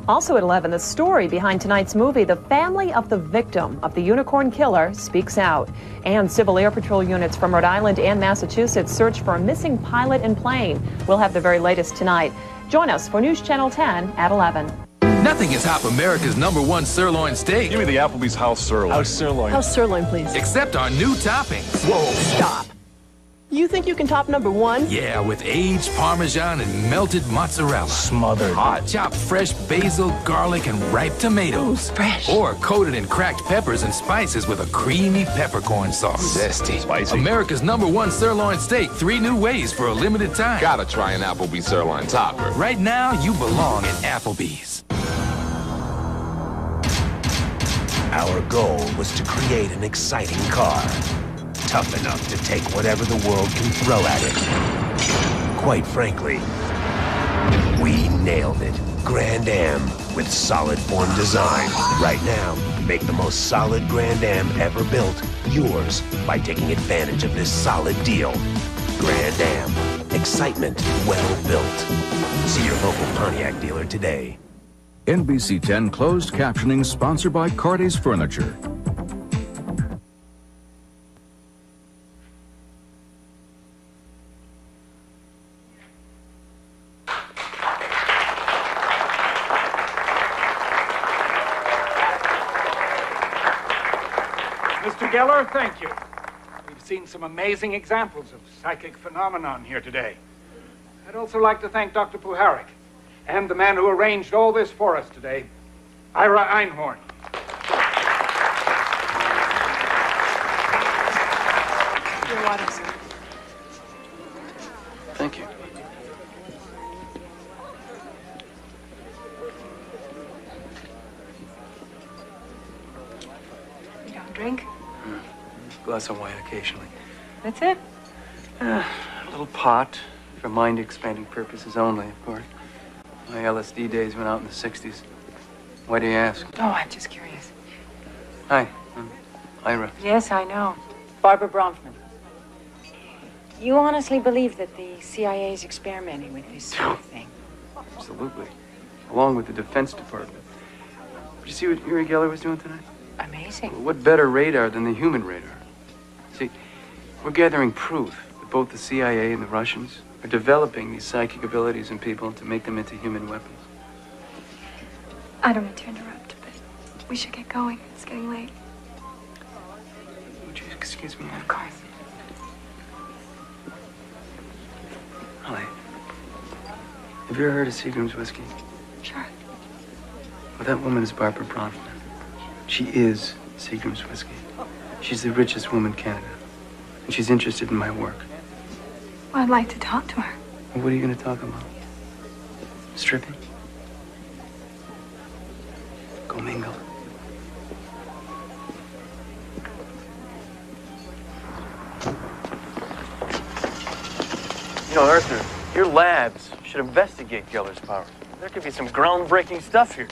Also at 11, the story behind tonight's movie, the family of the victim of the unicorn killer speaks out. And Civil Air Patrol units from Rhode Island and Massachusetts search for a missing pilot and plane. We'll have the very latest tonight. Join us for News Channel 10 at 11. Nothing is top America's #1 sirloin steak. Give me the Applebee's house sirloin. House sirloin. House sirloin, please. Except our new toppings. Whoa. Stop. You think you can top #1? Yeah, with aged Parmesan and melted mozzarella. Smothered. Hot, chopped fresh basil, garlic, and ripe tomatoes. Ooh, fresh. Or coated in cracked peppers and spices with a creamy peppercorn sauce. Zesty. Spicy. America's #1 sirloin steak. 3 new ways for a limited time. Gotta try an Applebee's sirloin topper. Right now, you belong at Applebee's. Our goal was to create an exciting car. Tough enough to take whatever the world can throw at it. Quite frankly, we nailed it. Grand Am with solid form design. Right now, make the most solid Grand Am ever built yours by taking advantage of this solid deal. Grand Am. Excitement well built. See your local Pontiac dealer today. NBC 10 closed captioning sponsored by Cardi's Furniture. Mr. Geller, thank you. We've seen some amazing examples of psychic phenomenon here today. I'd also like to thank Dr. Puharich and the man who arranged all this for us today, Ira Einhorn. Your water, sir. Thank you. You don't drink? Glass of wine occasionally. That's it? A little pot for mind-expanding purposes only, of course. My LSD days went out in the 60s. Why do you ask? Oh, I'm just curious. Hi, I'm Ira. Yes, I know. Barbara Bronfman. You honestly believe that the CIA is experimenting with this sort of thing? Absolutely. Along with the Defense Department. Did you see what Uri Geller was doing tonight? Amazing. What better radar than the human radar? See, we're gathering proof that both the CIA and the Russians are developing these psychic abilities in people to make them into human weapons. I don't mean to interrupt, but we should get going. It's getting late. Would you excuse me? Of course. Holly, have you ever heard of Seagram's whiskey? Sure. Well, that woman is Barbara Bronfman. She is Seagram's whiskey. She's the richest woman in Canada. And she's interested in my work. Well, I'd like to talk to her. Well, what are you going to talk about? Stripping? Go mingle. You know, Arthur, your labs should investigate Geller's powers. There could be some groundbreaking stuff here.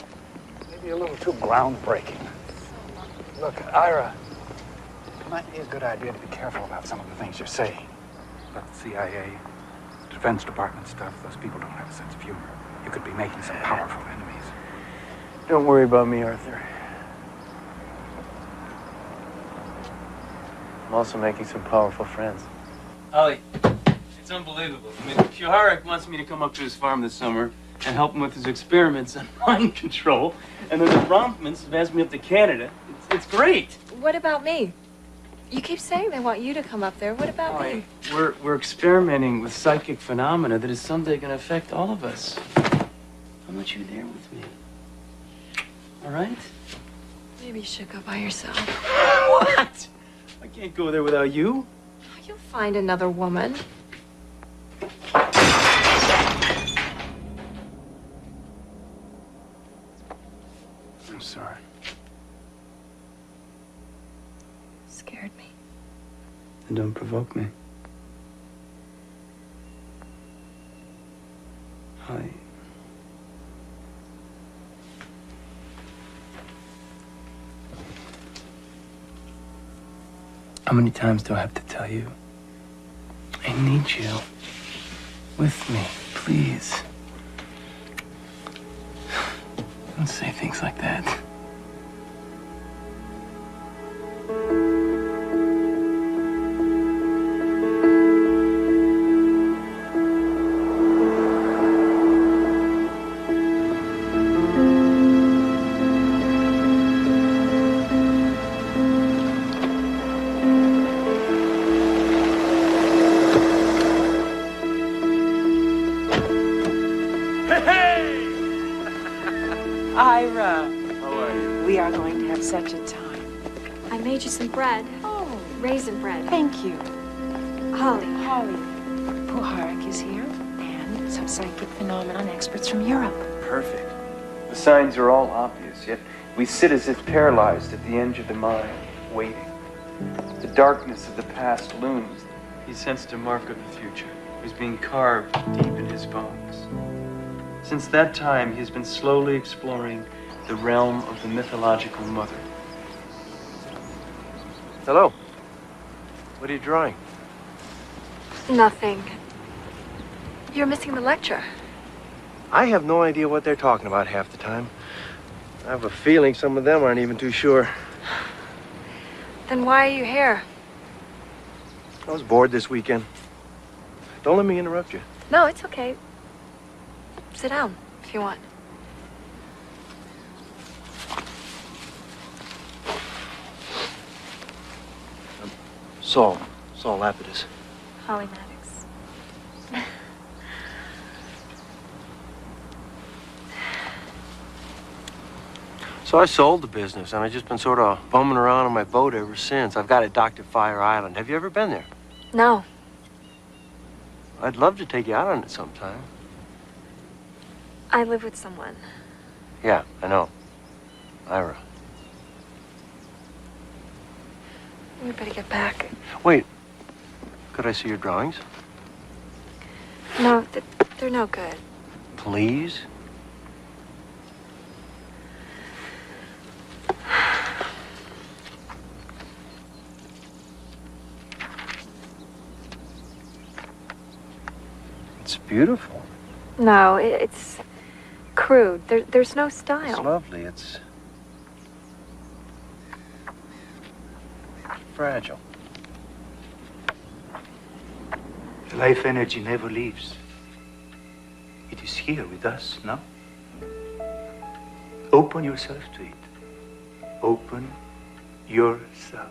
Maybe a little too groundbreaking. Look, Ira, it might be a good idea to be careful about some of the things you're saying. About the CIA, Defense Department stuff, those people don't have a sense of humor. You could be making some powerful enemies. Don't worry about me, Arthur. I'm also making some powerful friends. Ollie, it's unbelievable. I mean, Puharich wants me to come up to his farm this summer and help him with his experiments on mind control. And then the Bronfmans have asked me up to Canada. It's great. What about me? You keep saying they want you to come up there. What about me? We're experimenting with psychic phenomena that is someday going to affect all of us. I want you there with me. All right? Maybe you should go by yourself. What? I can't go there without you. You'll find another woman. I'm sorry. Scared me. And don't provoke me. Holly. How many times do I have to tell you? I need you with me, please. Don't say things like that. Ira. How are you? We are going to have such a time. I made you some bread. Oh, Raisin bread. thank you. Holly. Holly. Puharich is here, and some psychic phenomenon experts from Europe. Perfect. The signs are all obvious, yet we sit as if paralyzed at the edge of the mind, waiting. The darkness of the past looms. He sensed a mark of the future. It was being carved deep in his bones. Since that time, he has been slowly exploring the realm of the mythological mother. Hello. What are you drawing? Nothing. You're missing the lecture. I have no idea what they're talking about half the time. I have a feeling some of them aren't even too sure. Then why are you here? I was bored this weekend. Don't let me interrupt you. No, it's okay. Sit down if you want. Saul Lapidus. Holly Maddox. So I sold the business, and I've just been sort of bumming around on my boat ever since. I've got it docked at Fire Island. Have you ever been there? No. I'd love to take you out on it sometime. I live with someone. Yeah, I know. Ira. We better get back. Wait. Could I see your drawings? No, they're no good. Please? It's beautiful. No, it's crude. There's no style. It's lovely. It's fragile. The life energy never leaves. It is here with us, no? Open yourself to it. Open yourself.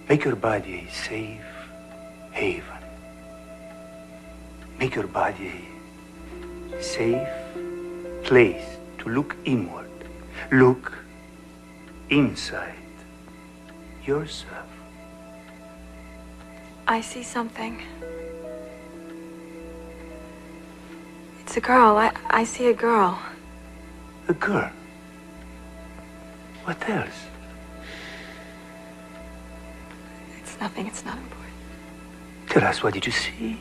Make your body a safe haven. Make your body a safe place to look inward. Look inside yourself. I see something. It's a girl. I see a girl. A girl? What else? It's nothing. It's not important. Tell us, what did you see?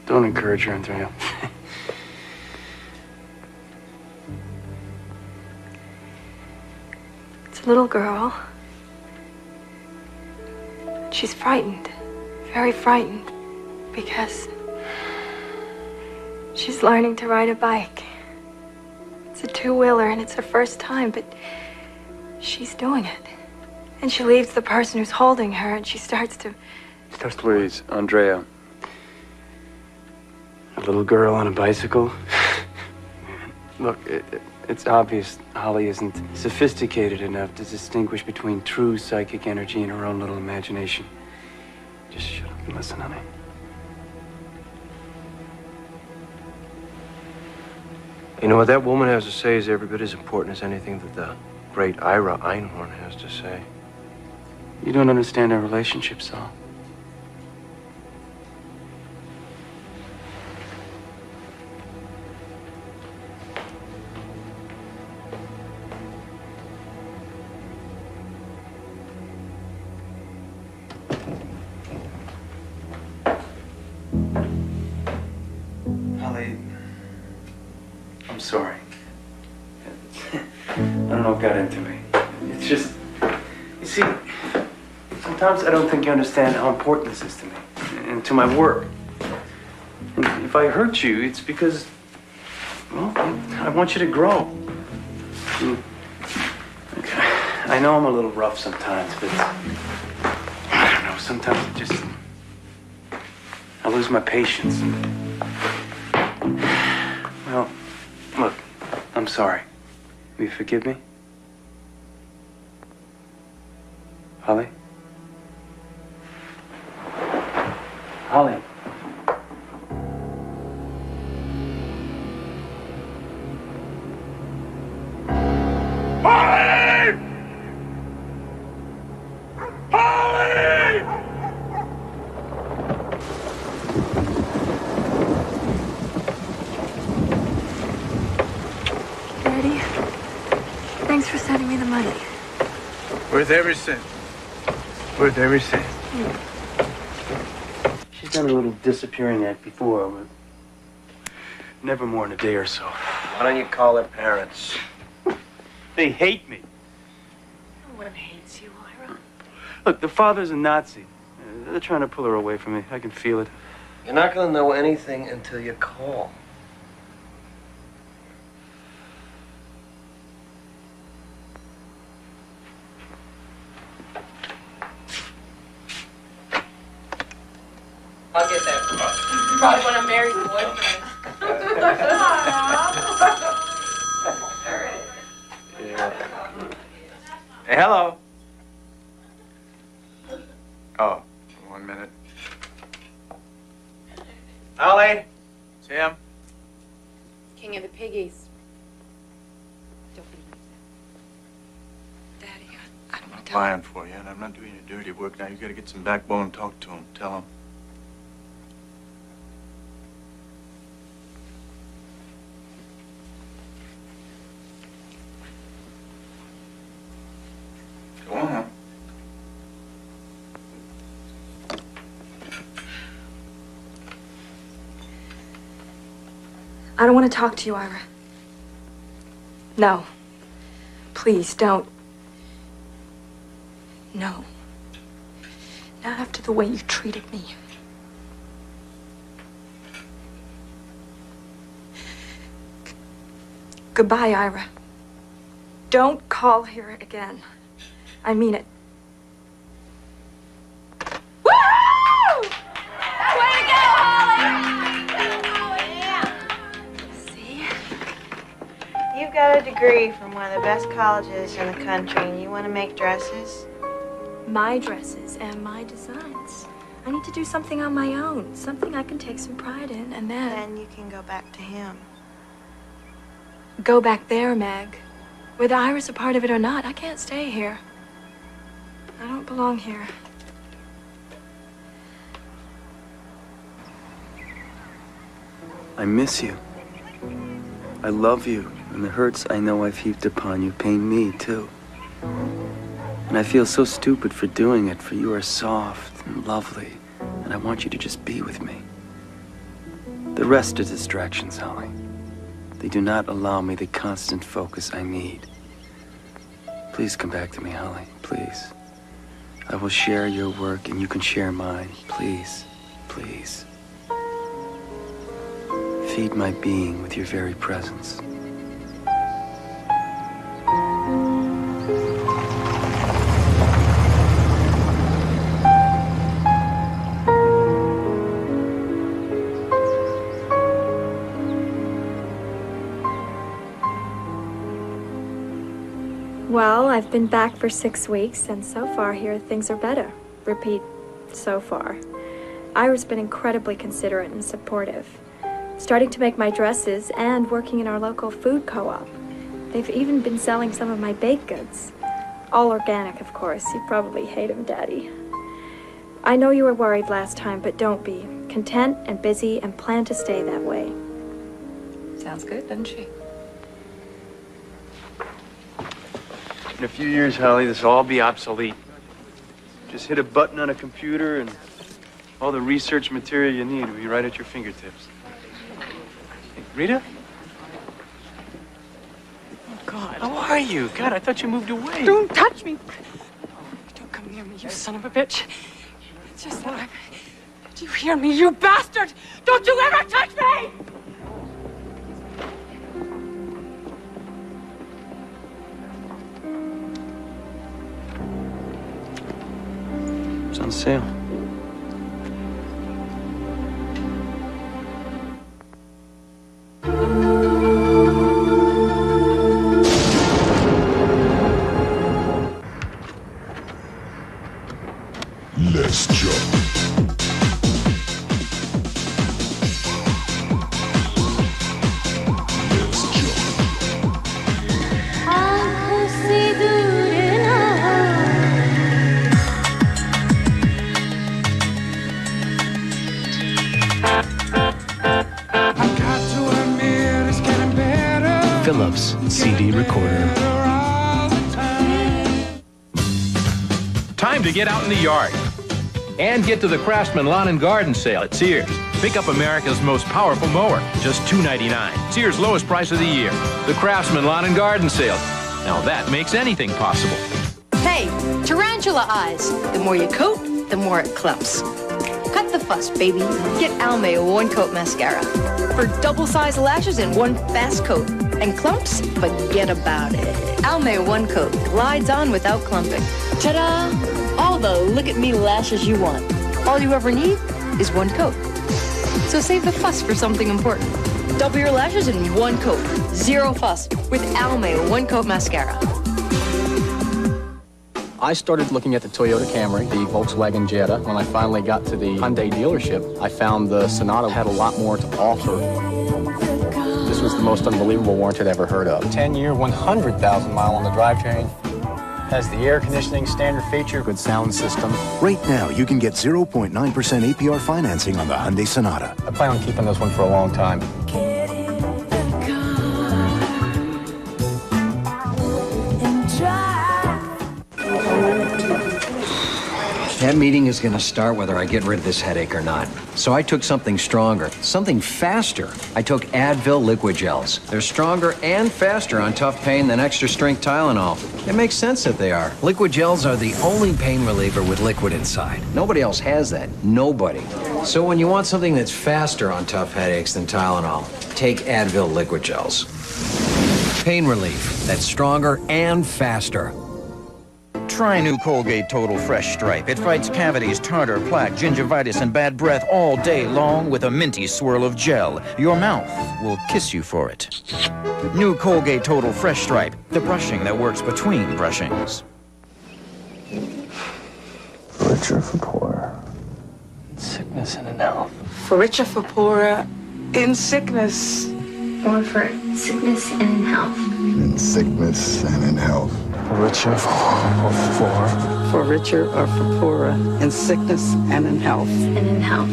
Don't encourage her, Andrea. It's a little girl. She's frightened. Very frightened. Because she's learning to ride a bike. It's a two-wheeler and it's her first time, but she's doing it. And she leaves the person who's holding her and she starts to... Please, Andrea. A little girl on a bicycle? Look, it's obvious Holly isn't sophisticated enough to distinguish between true psychic energy and her own little imagination. Just shut up and listen, honey. You know, what that woman has to say is every bit as important as anything that the great Ira Einhorn has to say. You don't understand our relationship, Saul. Holly, I'm sorry. I don't know what got into me. It's just, you see, sometimes I don't think you understand how important this is to me and to my work. And if I hurt you, it's because, well, I want you to grow. Okay. I know I'm a little rough sometimes, but I don't know, sometimes it just, I lose my patience. Well, look, I'm sorry. Will you forgive me? Holly? Holly? Holly! Holly! Ready? Thanks for sending me the money. Worth every cent. Worth every cent. She's done a little disappearing act before, but never more than a day or so. Why don't you call their parents? They hate me. No one hates you, Ira. Look, the father's a Nazi. They're trying to pull her away from me. I can feel it. You're not going to know anything until you call. I'll get that. You probably want to marry your boyfriend. Yeah. Hey, hello. Oh, 1 minute. Ollie! Tim? King of the piggies. I'm lying for you, and I'm not doing your dirty work. Now you gotta get some backbone and talk to him. Tell him. Go on. I don't want to talk to you, Ira. No. Please, don't. No. Not after the way you treated me. Goodbye, Ira. Don't call here again. I mean it. Woo! Way to go, Holly! See? You've got a degree from one of the best colleges in the country, and you want to make dresses? My dresses and my designs. I need to do something on my own, something I can take some pride in, and then you can go back to him. Go back there, Meg. Whether Ira's a part of it or not, I can't stay here. I don't belong here. I miss you. I love you, and the hurts I know I've heaped upon you pain me, too. And I feel so stupid for doing it, for you are soft and lovely, and I want you to just be with me. The rest are distractions, Holly. They do not allow me the constant focus I need. Please come back to me, Holly, please. I will share your work and you can share mine. Please, please. Feed my being with your very presence. Well, I've been back for 6 weeks, and so far here things are better. Repeat, so far. Ira's been incredibly considerate and supportive, starting to make my dresses and working in our local food co-op. They've even been selling some of my baked goods. All organic, of course. You probably hate them, Daddy. I know you were worried last time, but don't be. Content and busy and plan to stay that way. Sounds good, doesn't she? In a few years, Holly, this will all be obsolete. Just hit a button on a computer and all the research material you need will be right at your fingertips. Hey, Rita? Oh, God. How are you? God, I thought you moved away. Don't touch me. Don't come near me, you son of a bitch. It's just that I'm... Do you hear me, you bastard? Don't you ever touch me! It's on sale. Let's jump. Philips CD recorder. Time to get out in the yard and get to the Craftsman Lawn and Garden Sale at Sears. Pick up America's most powerful mower, just $2.99. Sears' lowest price of the year. The Craftsman Lawn and Garden Sale. Now that makes anything possible. Hey, tarantula eyes. The more you coat, the more it clumps. Cut the fuss, baby. Get Almay One Coat Mascara. For double-sized lashes in one fast coat. And clumps? Forget about it. Almay One Coat glides on without clumping. Ta-da! All the look-at-me lashes you want. All you ever need is one coat. So save the fuss for something important. Double your lashes in one coat. Zero fuss with Almay One Coat Mascara. I started looking at the Toyota Camry, the Volkswagen Jetta. When I finally got to the Hyundai dealership, I found the Sonata had a lot more to offer. This was the most unbelievable warranty I'd ever heard of. 10-year, 100,000 mile on the drivetrain. Has the air conditioning standard feature, good sound system. Right now, you can get 0.9% APR financing on the Hyundai Sonata. I plan on keeping this one for a long time. That meeting is going to start whether I get rid of this headache or not. So I took something stronger, something faster. I took Advil liquid gels. They're stronger and faster on tough pain than extra strength Tylenol. It makes sense that they are. Liquid gels are the only pain reliever with liquid inside. Nobody else has that. Nobody. So when you want something that's faster on tough headaches than Tylenol, take Advil liquid gels. Pain relief that's stronger and faster. Try new Colgate Total Fresh Stripe. It fights cavities, tartar, plaque, gingivitis, and bad breath all day long with a minty swirl of gel. Your mouth will kiss you for it. New Colgate Total Fresh Stripe. The brushing that works between brushings. For richer, for poorer. Sickness and in health. For richer, for poorer, in sickness. Or for sickness and in health. In sickness and in health. For richer, or for poorer. For richer or for poorer, in sickness and in health. And in health.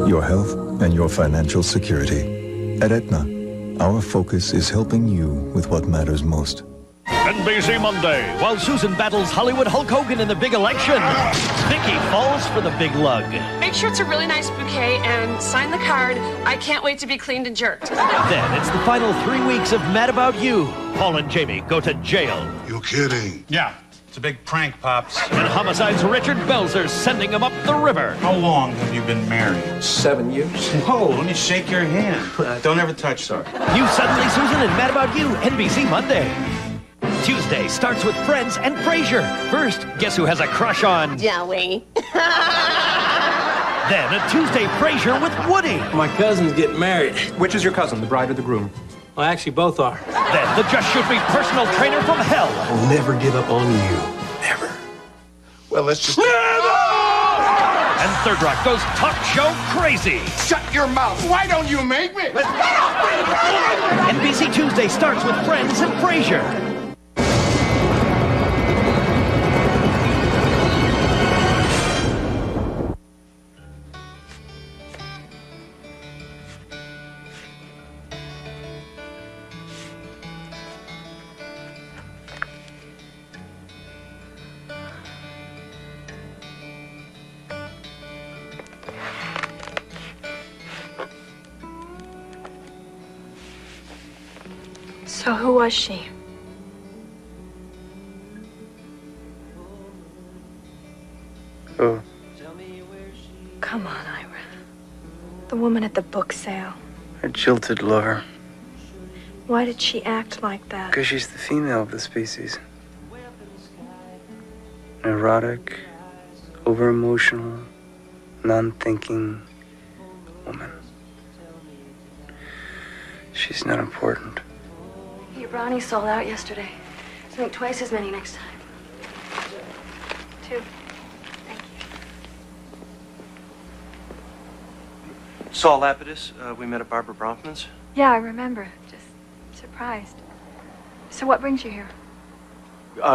Your health and your financial security. At Aetna, our focus is helping you with what matters most. NBC Monday, while Susan battles Hollywood Hulk Hogan in the big election, Vicky falls for the big lug. Make sure it's a really nice bouquet and sign the card. I can't wait to be cleaned and jerked. Then it's the final 3 weeks of Mad About You. Paul and Jamie go to jail. You're kidding. Yeah, it's a big prank, Pops. And Homicide's Richard Belzer sending him up the river. How long have you been married? 7 years. Whoa, let me shake your hand. Don't ever touch, sir. You Suddenly Susan and Mad About You, NBC Monday. Tuesday starts with Friends and Frasier. First, guess who has a crush on Joey. Then a Tuesday Frasier with Woody. My cousin's getting married. Which is your cousin, the bride or the groom? Well, actually, both are. Then the Just Shoot Me personal trainer from hell. I'll never give up on you. Never. Well, let's just... And Third Rock goes talk show crazy. Shut your mouth. Why don't you make me? NBC Tuesday starts with Friends and Frasier. So who was she? Oh. Come on, Ira. The woman at the book sale. A jilted lover. Why did she act like that? Because she's the female of the species. Neurotic, over-emotional, non-thinking woman. She's not important. Your brownies sold out yesterday. So make twice as many next time. 2. Saul Lapidus, we met at Barbara Bronfman's. Yeah, I remember. Just surprised. So what brings you here?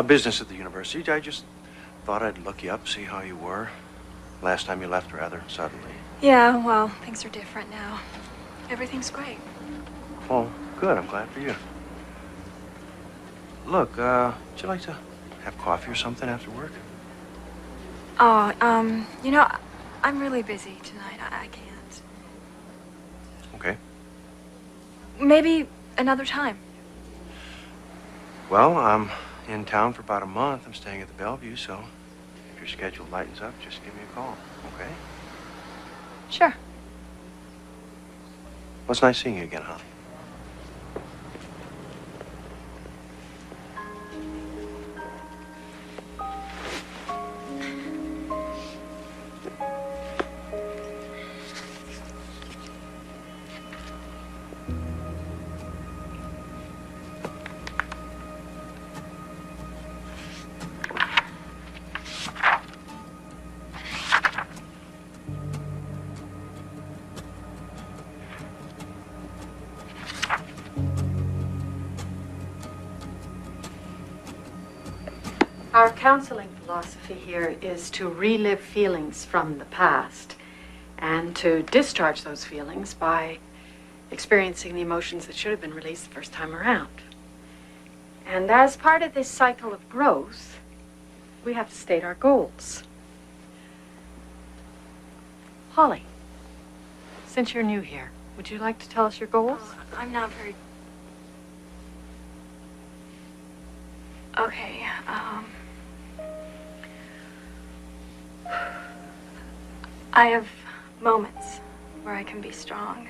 Business at the university. I just thought I'd look you up, see how you were. Last time you left rather suddenly. Yeah, well, things are different now. Everything's great. Oh, good. I'm glad for you. Look, would you like to have coffee or something after work? Oh, you know, I'm really busy tonight. I can't. Okay. Maybe another time. Well, I'm in town for about a month. I'm staying at the Bellevue, so if your schedule lightens up, just give me a call, okay? Sure. Well, it's nice seeing you again, Holly. Our counseling philosophy here is to relive feelings from the past and to discharge those feelings by experiencing the emotions that should have been released the first time around. And as part of this cycle of growth, we have to state our goals. Holly, since you're new here, would you like to tell us your goals? I'm not very... Okay, I have moments where I can be strong.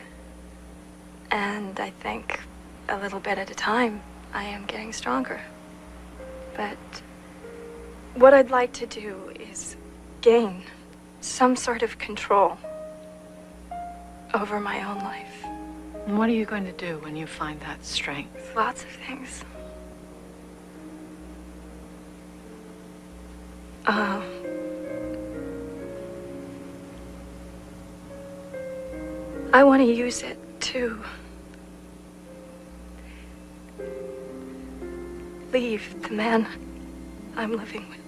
And I think a little bit at a time, I am getting stronger. But what I'd like to do is gain some sort of control over my own life. And what are you going to do when you find that strength? Lots of things. I want to use it to leave the man I'm living with.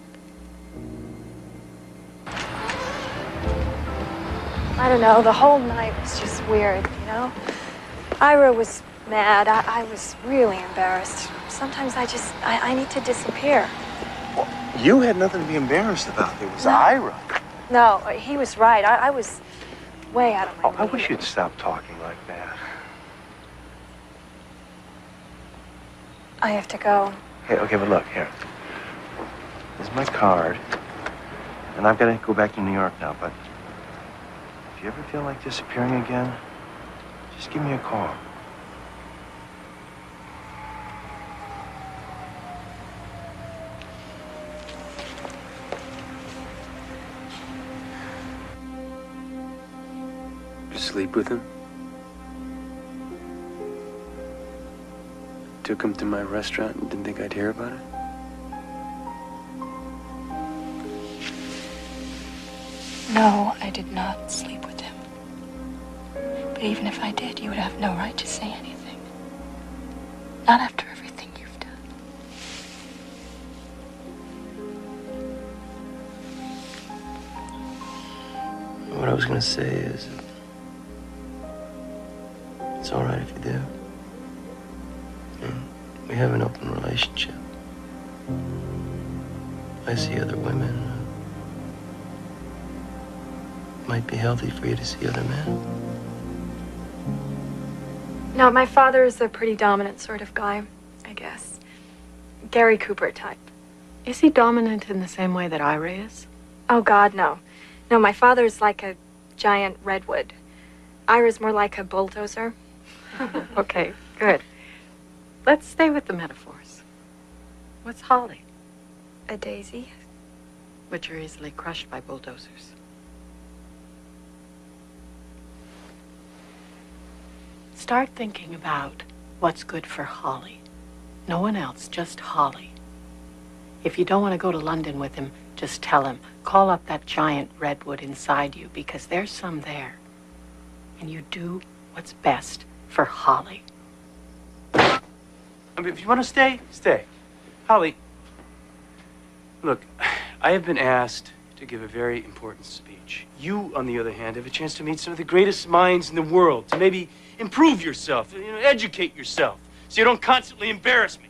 I don't know, the whole night was just weird, you know? Ira was mad. I was really embarrassed. Sometimes I need to disappear. Well, you had nothing to be embarrassed about. It was Ira. No, he was right. I was way out of my I wish you'd stop talking like that. I have to go. Hey, okay, but look, here. There's my card. And I've got to go back to New York now, but if you ever feel like disappearing again, just give me a call. Sleep with him? Took him to my restaurant and didn't think I'd hear about it? No, I did not sleep with him. But even if I did, you would have no right to say anything. Not after everything you've done. What I was gonna say is, it's all right if you do. We have an open relationship. I see other women. It might be healthy for you to see other men. No, my father is a pretty dominant sort of guy, I guess. Gary Cooper type. Is he dominant in the same way that Ira is? Oh, God, no. No, my father's like a giant redwood. Ira's more like a bulldozer. Okay, good. Let's stay with the metaphors. What's Holly? A daisy. Which are easily crushed by bulldozers. Start thinking about what's good for Holly. No one else, just Holly. If you don't want to go to London with him, just tell him, call up that giant redwood inside you, because there's some there. And you do what's best for Holly. I mean, if you want to stay, stay. Holly, look, I have been asked to give a very important speech. You, on the other hand, have a chance to meet some of the greatest minds in the world, to maybe improve yourself, educate yourself, so you don't constantly embarrass me.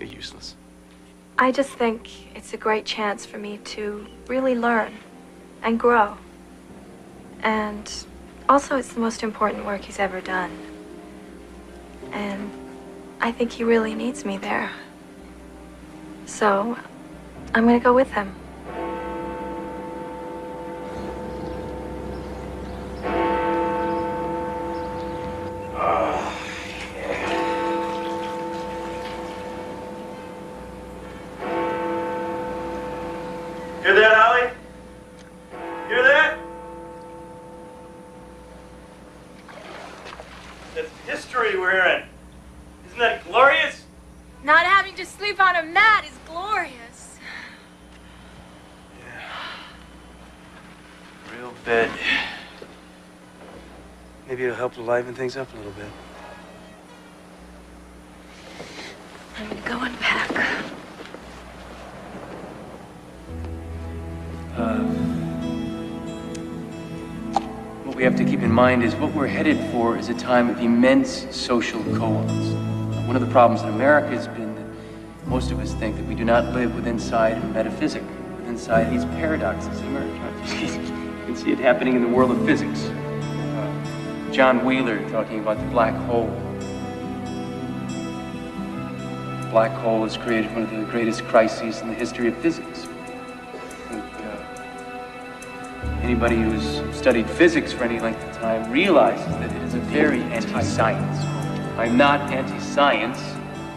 You're useless. I just think it's a great chance for me to really learn and grow. And also, it's the most important work he's ever done. And I think he really needs me there. So, I'm gonna go with him. Hear that, Holly? Hear that? That's history we're hearing. Isn't that glorious? Not having to sleep on a mat is glorious. Real bed. Maybe it'll help liven things up a little bit. I'm gonna go unpack. What we have to keep in mind is what we're headed for is a time of immense social co-ops. One of the problems in America has been that most of us think that we do not live within inside of metaphysics, within inside these paradoxes that emerge. You can see it happening in the world of physics. John Wheeler talking about the black hole. The black hole has created one of the greatest crises in the history of physics. Anybody who's studied physics for any length of time realizes that it is a very anti-science. I'm not anti-science.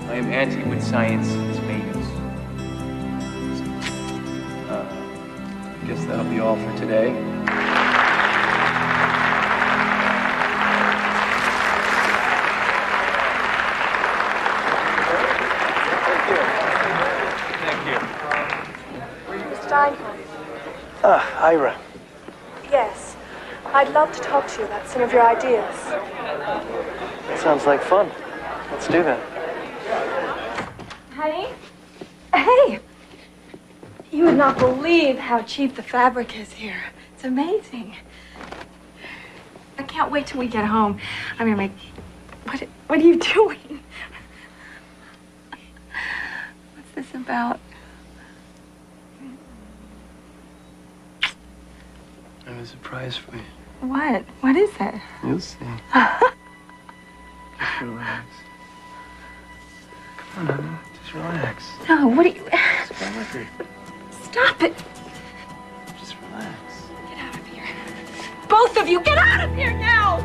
I am anti what science has made us. I guess that'll be all for today. Thank you. Mr. Steinholm. Ira. Yes. I'd love to talk to you about some of your ideas. That sounds like fun. Let's do that. Honey? Hey! You would not believe how cheap the fabric is here. It's amazing. I can't wait till we get home. I'm gonna make... What are you doing? What's this about? I have a surprise for you. What? What is it? You'll see. Just relax. Come on, honey. Just relax. No, what are you... It's my record. Stop it! Just relax. Get out of here. Both of you, get out of here now!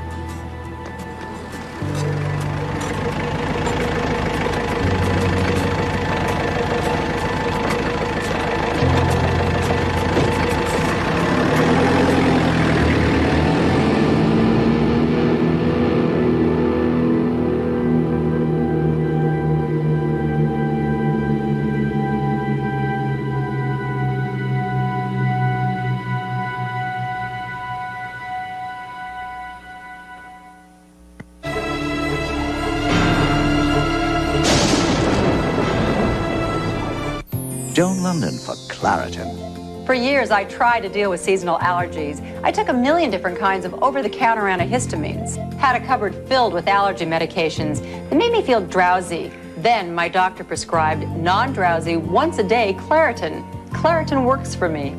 Joan London for Claritin. For years, I tried to deal with seasonal allergies. I took a million different kinds of over-the-counter antihistamines, had a cupboard filled with allergy medications that made me feel drowsy. Then my doctor prescribed non-drowsy, once-a-day Claritin. Claritin works for me.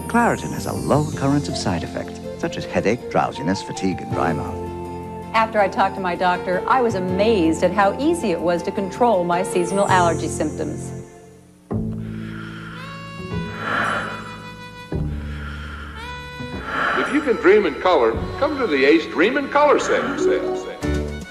Claritin has a low occurrence of side effects, such as headache, drowsiness, fatigue, and dry mouth. After I talked to my doctor, I was amazed at how easy it was to control my seasonal allergy symptoms. If you can dream in color, come to the Ace Dream in Color sale.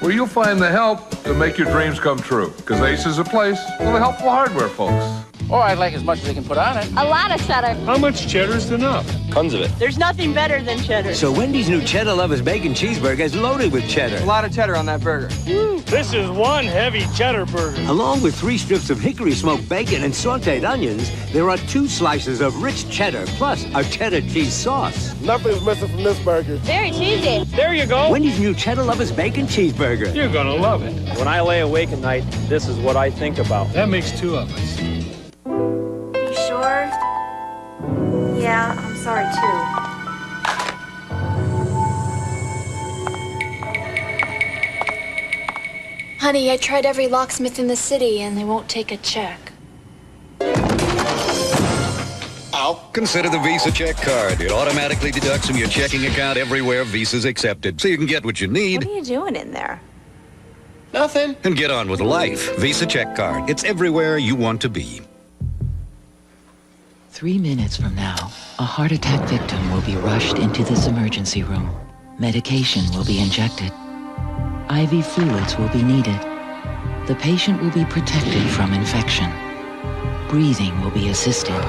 Where you'll find the help to make your dreams come true. Because Ace is a place for the helpful hardware folks. Oh, I'd like as much as they can put on it. A lot of cheddar. How much cheddar is enough? Tons of it. There's nothing better than cheddar. So Wendy's new Cheddar Lovers Bacon Cheeseburger is loaded with cheddar. A lot of cheddar on that burger. This is one heavy cheddar burger. Along with 3 strips of hickory smoked bacon and sauteed onions, there are 2 slices of rich cheddar plus a cheddar cheese sauce. Nothing's missing from this burger. Very cheesy. There you go. Wendy's new Cheddar Lovers Bacon Cheeseburger. You're gonna love it. When I lay awake at night, this is what I think about. That makes 2 of us. You sure? Yeah, I'm sorry too. Honey, I tried every locksmith in the city and they won't take a check. Consider the Visa check card. It automatically deducts from your checking account everywhere Visa's accepted, so you can get what you need. What are you doing in there? Nothing. And get on with life. Visa check card. It's everywhere you want to be. 3 minutes from now, a heart attack victim will be rushed into this emergency room. Medication will be injected. IV fluids will be needed. The patient will be protected from infection. Breathing will be assisted.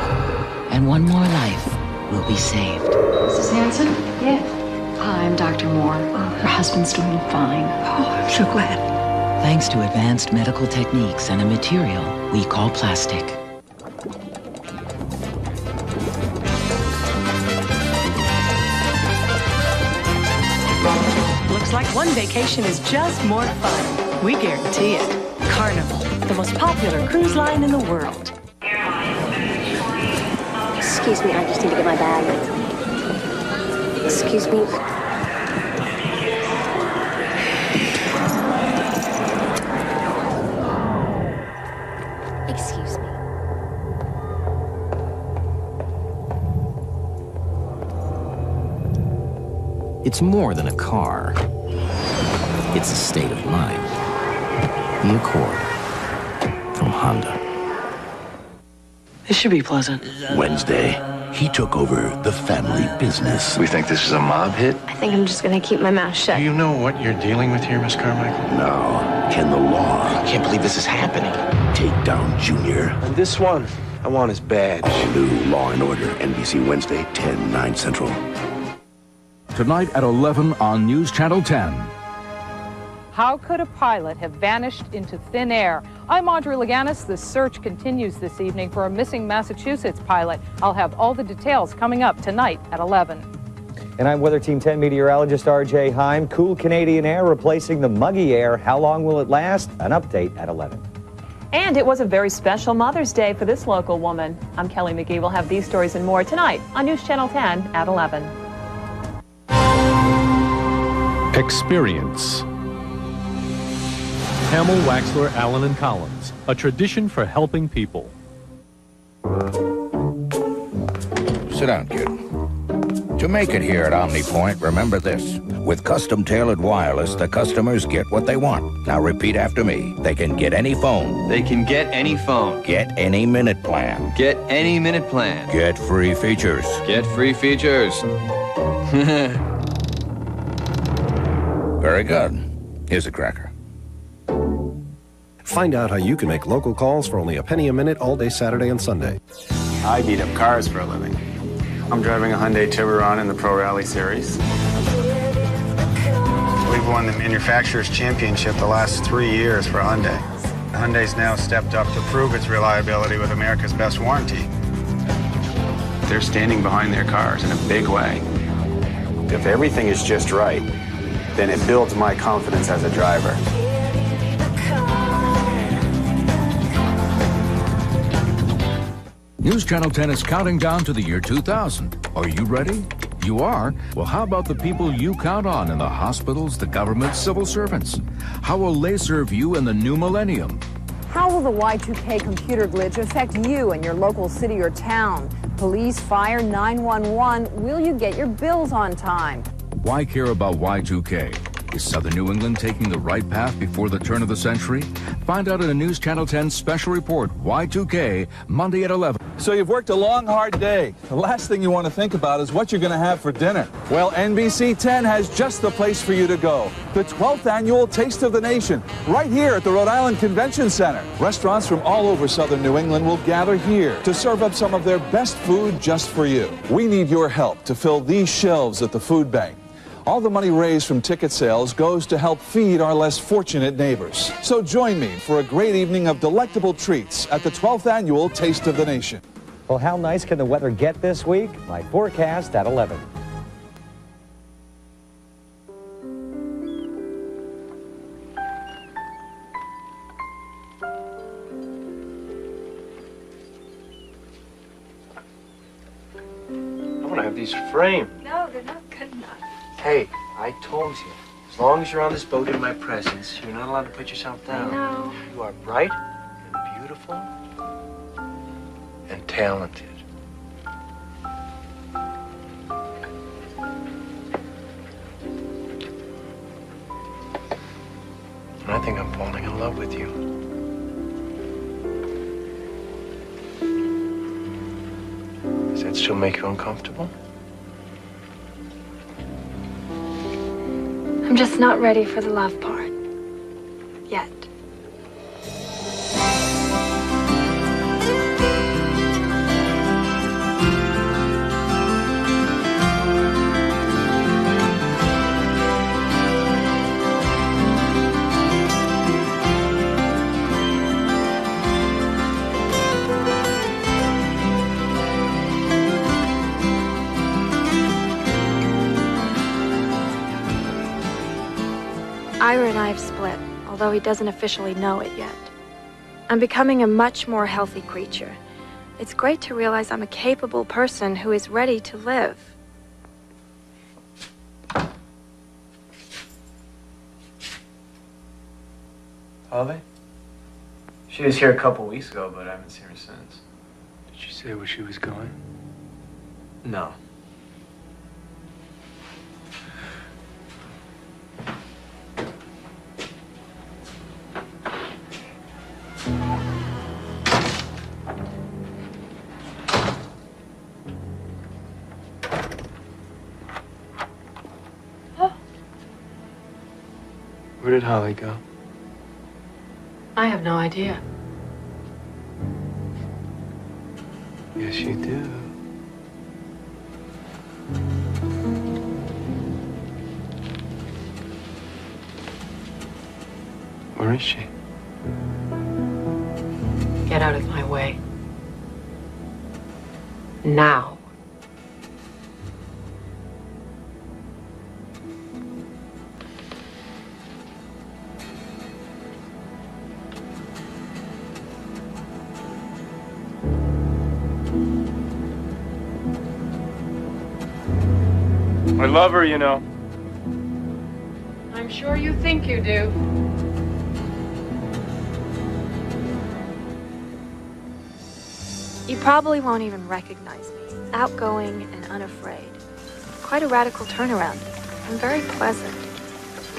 And one more life will be saved. Mrs. Hanson? Yes. Hi, I'm Dr. Moore. Her husband's doing fine. Oh, I'm so glad. Thanks to advanced medical techniques and a material we call plastic. Looks like one vacation is just more fun. We guarantee it. Carnival, the most popular cruise line in the world. Excuse me, I just need to get my bag. Excuse me. Excuse me. It's more than a car. It's a state of mind. The Accord from Honda. This should be pleasant. Wednesday, he took over the family business. We think this is a mob hit? I think I'm just gonna keep my mouth shut. Do you know what you're dealing with here, Miss Carmichael? Now, can the law I can't believe this is happening. take down Junior? And this one, I want his badge. All new Law and Order, NBC Wednesday, 10, 9 Central. Tonight at 11 on News Channel 10. How could a pilot have vanished into thin air? I'm Audrey Laganis. The search continues this evening for a missing Massachusetts pilot. I'll have all the details coming up tonight at 11. And I'm Weather Team 10 meteorologist R.J. Heim. Cool Canadian air replacing the muggy air. How long will it last? An update at 11. And it was a very special Mother's Day for this local woman. I'm Kelly McGee. We'll have these stories and more tonight on News Channel 10 at 11. Experience. Hamill, Waxler, Allen and Collins, a tradition for helping people. Sit down, kid. To make it here at OmniPoint, remember this. With custom-tailored wireless, the customers get what they want. Now repeat after me. They can get any phone. They can get any phone. Get any minute plan. Get any minute plan. Get free features. Get free features. Very good. Here's a cracker. Find out how you can make local calls for only a penny a minute all day Saturday and Sunday. I beat up cars for a living. I'm driving a Hyundai Tiburon in the Pro Rally Series. We've won the Manufacturers' Championship the last 3 years for Hyundai. Hyundai's now stepped up to prove its reliability with America's best warranty. They're standing behind their cars in a big way. If everything is just right, then it builds my confidence as a driver. News Channel 10 is counting down to the year 2000. Are you ready? You are? Well, how about the people you count on in the hospitals, the government, civil servants? How will they serve you in the new millennium? How will the Y2K computer glitch affect you and your local city or town? Police, fire, 911, will you get your bills on time? Why care about Y2K? Is Southern New England taking the right path before the turn of the century? Find out in a News Channel 10 special report, Y2K, Monday at 11. So you've worked a long, hard day. The last thing you want to think about is what you're going to have for dinner. Well, NBC 10 has just the place for you to go. The 12th annual Taste of the Nation, right here at the Rhode Island Convention Center. Restaurants from all over Southern New England will gather here to serve up some of their best food just for you. We need your help to fill these shelves at the food bank. All the money raised from ticket sales goes to help feed our less fortunate neighbors. So join me for a great evening of delectable treats at the 12th annual Taste of the Nation. Well, how nice can the weather get this week? My forecast at 11. I want to have these framed. No, they're not good enough. Hey, I told you. As long as you're on this boat in my presence, you're not allowed to put yourself down. I know. You are bright and beautiful and talented. And I think I'm falling in love with you. Does that still make you uncomfortable? I'm just not ready for the love part. Yet. Ira and I have split although he doesn't officially know it yet. I'm becoming a much more healthy creature. It's great to realize I'm a capable person who is ready to live. Holly? She was here a couple weeks ago, but I haven't seen her since. Did she say where she was going? No. Where did Holly go? I have no idea. Yes, you do. Where is she? Get out of my way. Now. I love her, you know. I'm sure you think you do. You probably won't even recognize me. Outgoing and unafraid. Quite a radical turnaround. And very pleasant.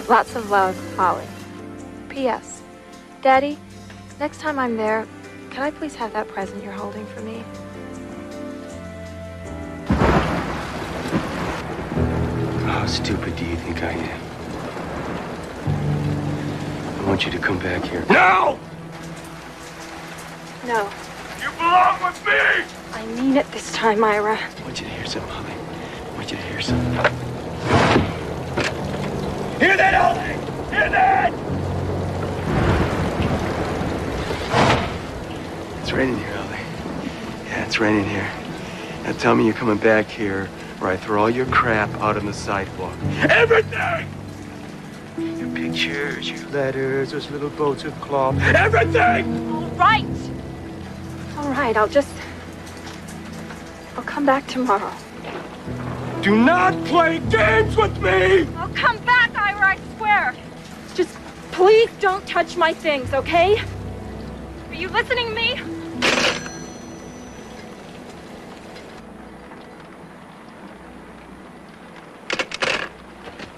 Lots of love, Holly. P.S. Daddy, next time I'm there, can I please have that present you're holding for me? How stupid do you think I am? I want you to come back here. No! No. You belong with me! I mean it this time, Ira. I want you to hear something, Holly. I want you to hear something. Hear that, Holly? Hear that? It's raining here, Holly. Yeah, it's raining here. Now tell me you're coming back here, or I throw all your crap out on the sidewalk. Everything! Your pictures, your letters, those little boats of cloth. Everything! All right. All right, I'll come back tomorrow. Do not play games with me! I'll come back, Ira, I swear. Just please don't touch my things, okay? Are you listening to me?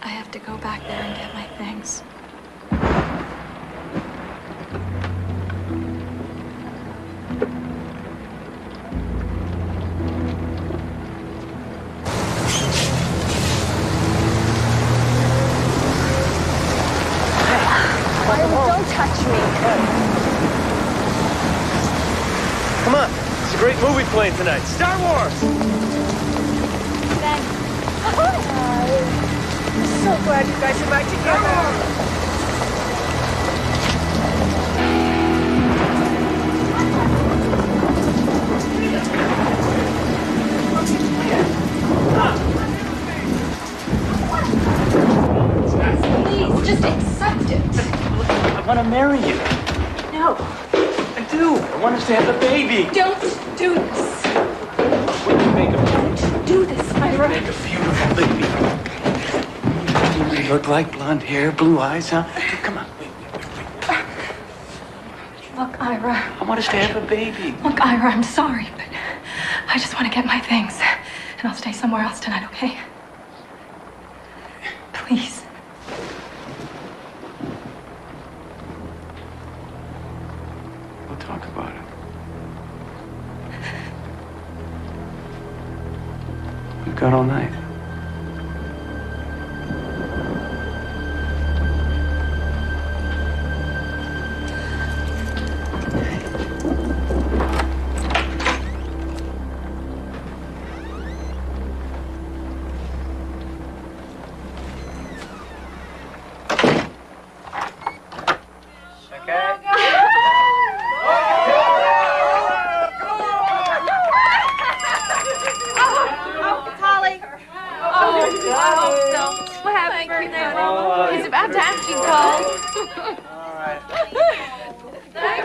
I have to go back there and get my things. Don't touch me. Come on, it's a great movie playing tonight. Star Wars! Thanks. I'm so glad you guys are back together. Please, just accept it. I want to marry you. No. I do. I want us to have a baby. Don't do this. When you make a Don't do this, Ira. Make a beautiful baby. What do we look like? Blonde hair, blue eyes, huh? Come on. Look, Ira. I want us to have a baby. Look, Ira, I'm sorry, but I just want to get my things. And I'll stay somewhere else tonight, okay? Please. We'll talk about it. We've got all night.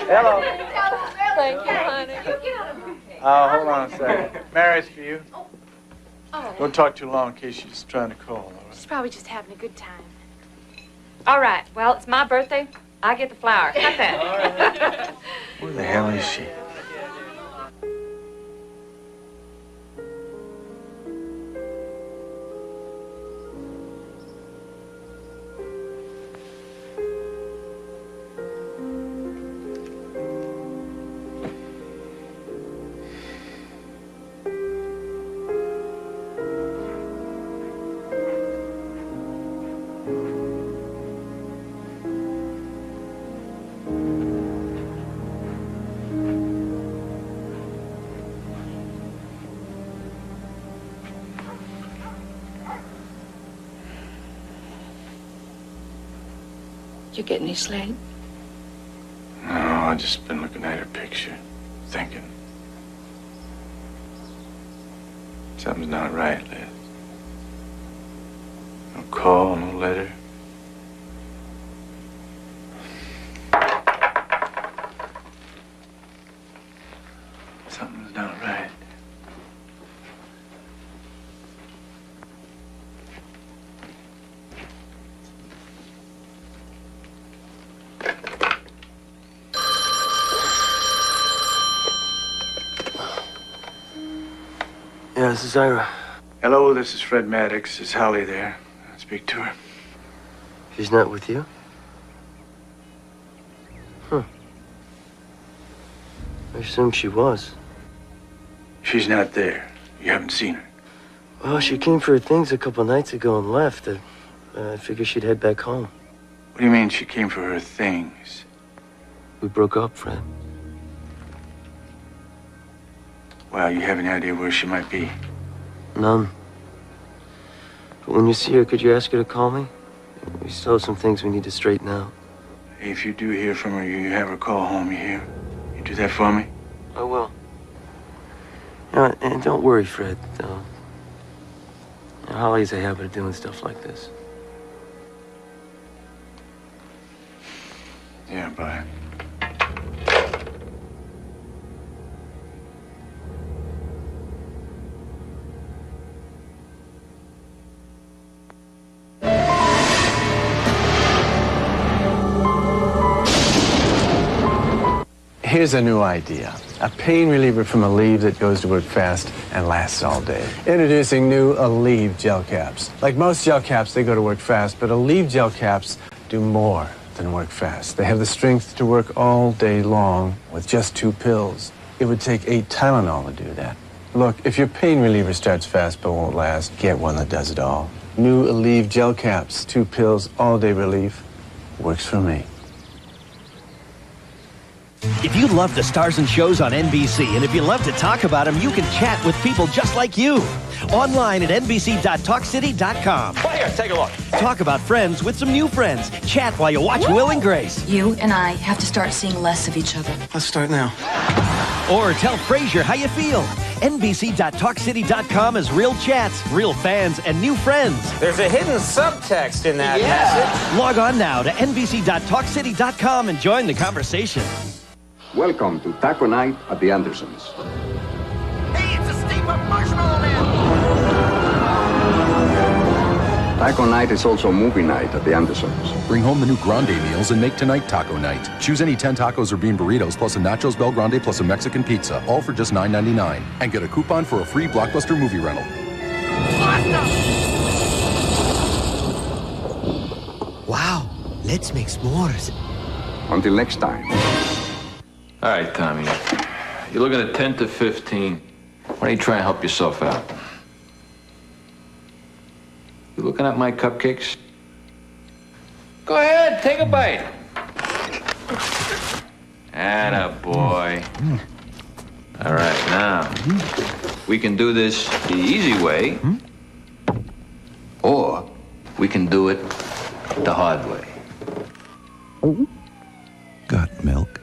Hello. Thank you, honey. Hold on a second. Mary's for you. Oh. Don't talk too long in case she's trying to call. All right? She's probably just having a good time. All right. Well, it's my birthday. I get the flower. Cut that. Where the hell is she? You get any sleep? No, I've just been looking at her picture, thinking. Something's not right, Liz. No call, no letter. Something's not right. Yeah, this is Ira. Hello, this is Fred Maddox. Is Holly there? I'll speak to her. She's not with you? Huh. I assumed she was. She's not there. You haven't seen her. Well, she came for her things a couple nights ago and left. I figured she'd head back home. What do you mean she came for her things? We broke up, Fred. Well, you have any idea where she might be? None. But when you see her, could you ask her to call me? We still have some things we need to straighten out. If you do hear from her, you have her call home, you hear? You do that for me? I will. And don't worry, Fred. Holly has a habit of doing stuff like this. Yeah, bye. Here's a new idea. A pain reliever from Aleve that goes to work fast and lasts all day. Introducing new Aleve gel caps. Like most gel caps, they go to work fast, but Aleve gel caps do more than work fast. They have the strength to work all day long with just 2 pills. It would take 8 Tylenol to do that. Look, if your pain reliever starts fast but won't last, get one that does it all. New Aleve gel caps, 2 pills, all-day relief. Works for me. If you love the stars and shows on NBC, and if you love to talk about them, you can chat with people just like you. Online at NBC.TalkCity.com. Well, here, take a look. Talk about friends with some new friends. Chat while you watch Will and Grace. You and I have to start seeing less of each other. Let's start now. Or tell Frasier how you feel. NBC.TalkCity.com is real chats, real fans, and new friends. There's a hidden subtext in that message. Log on now to NBC.TalkCity.com and join the conversation. Welcome to Taco Night at the Andersons. Hey, it's a steam-up Marshmallow Man! Taco Night is also movie night at the Andersons. Bring home the new Grande meals and make tonight Taco Night. Choose any 10 tacos or bean burritos plus a Nachos Bel Grande plus a Mexican pizza, all for just $9.99. And get a coupon for a free Blockbuster movie rental. Wow, let's make s'mores. Until next time. All right, Tommy. You're looking at 10 to 15. Why don't you try and help yourself out? You looking at my cupcakes? Go ahead, take a bite. Atta boy. All right, now, we can do this the easy way, or we can do it the hard way. Got milk?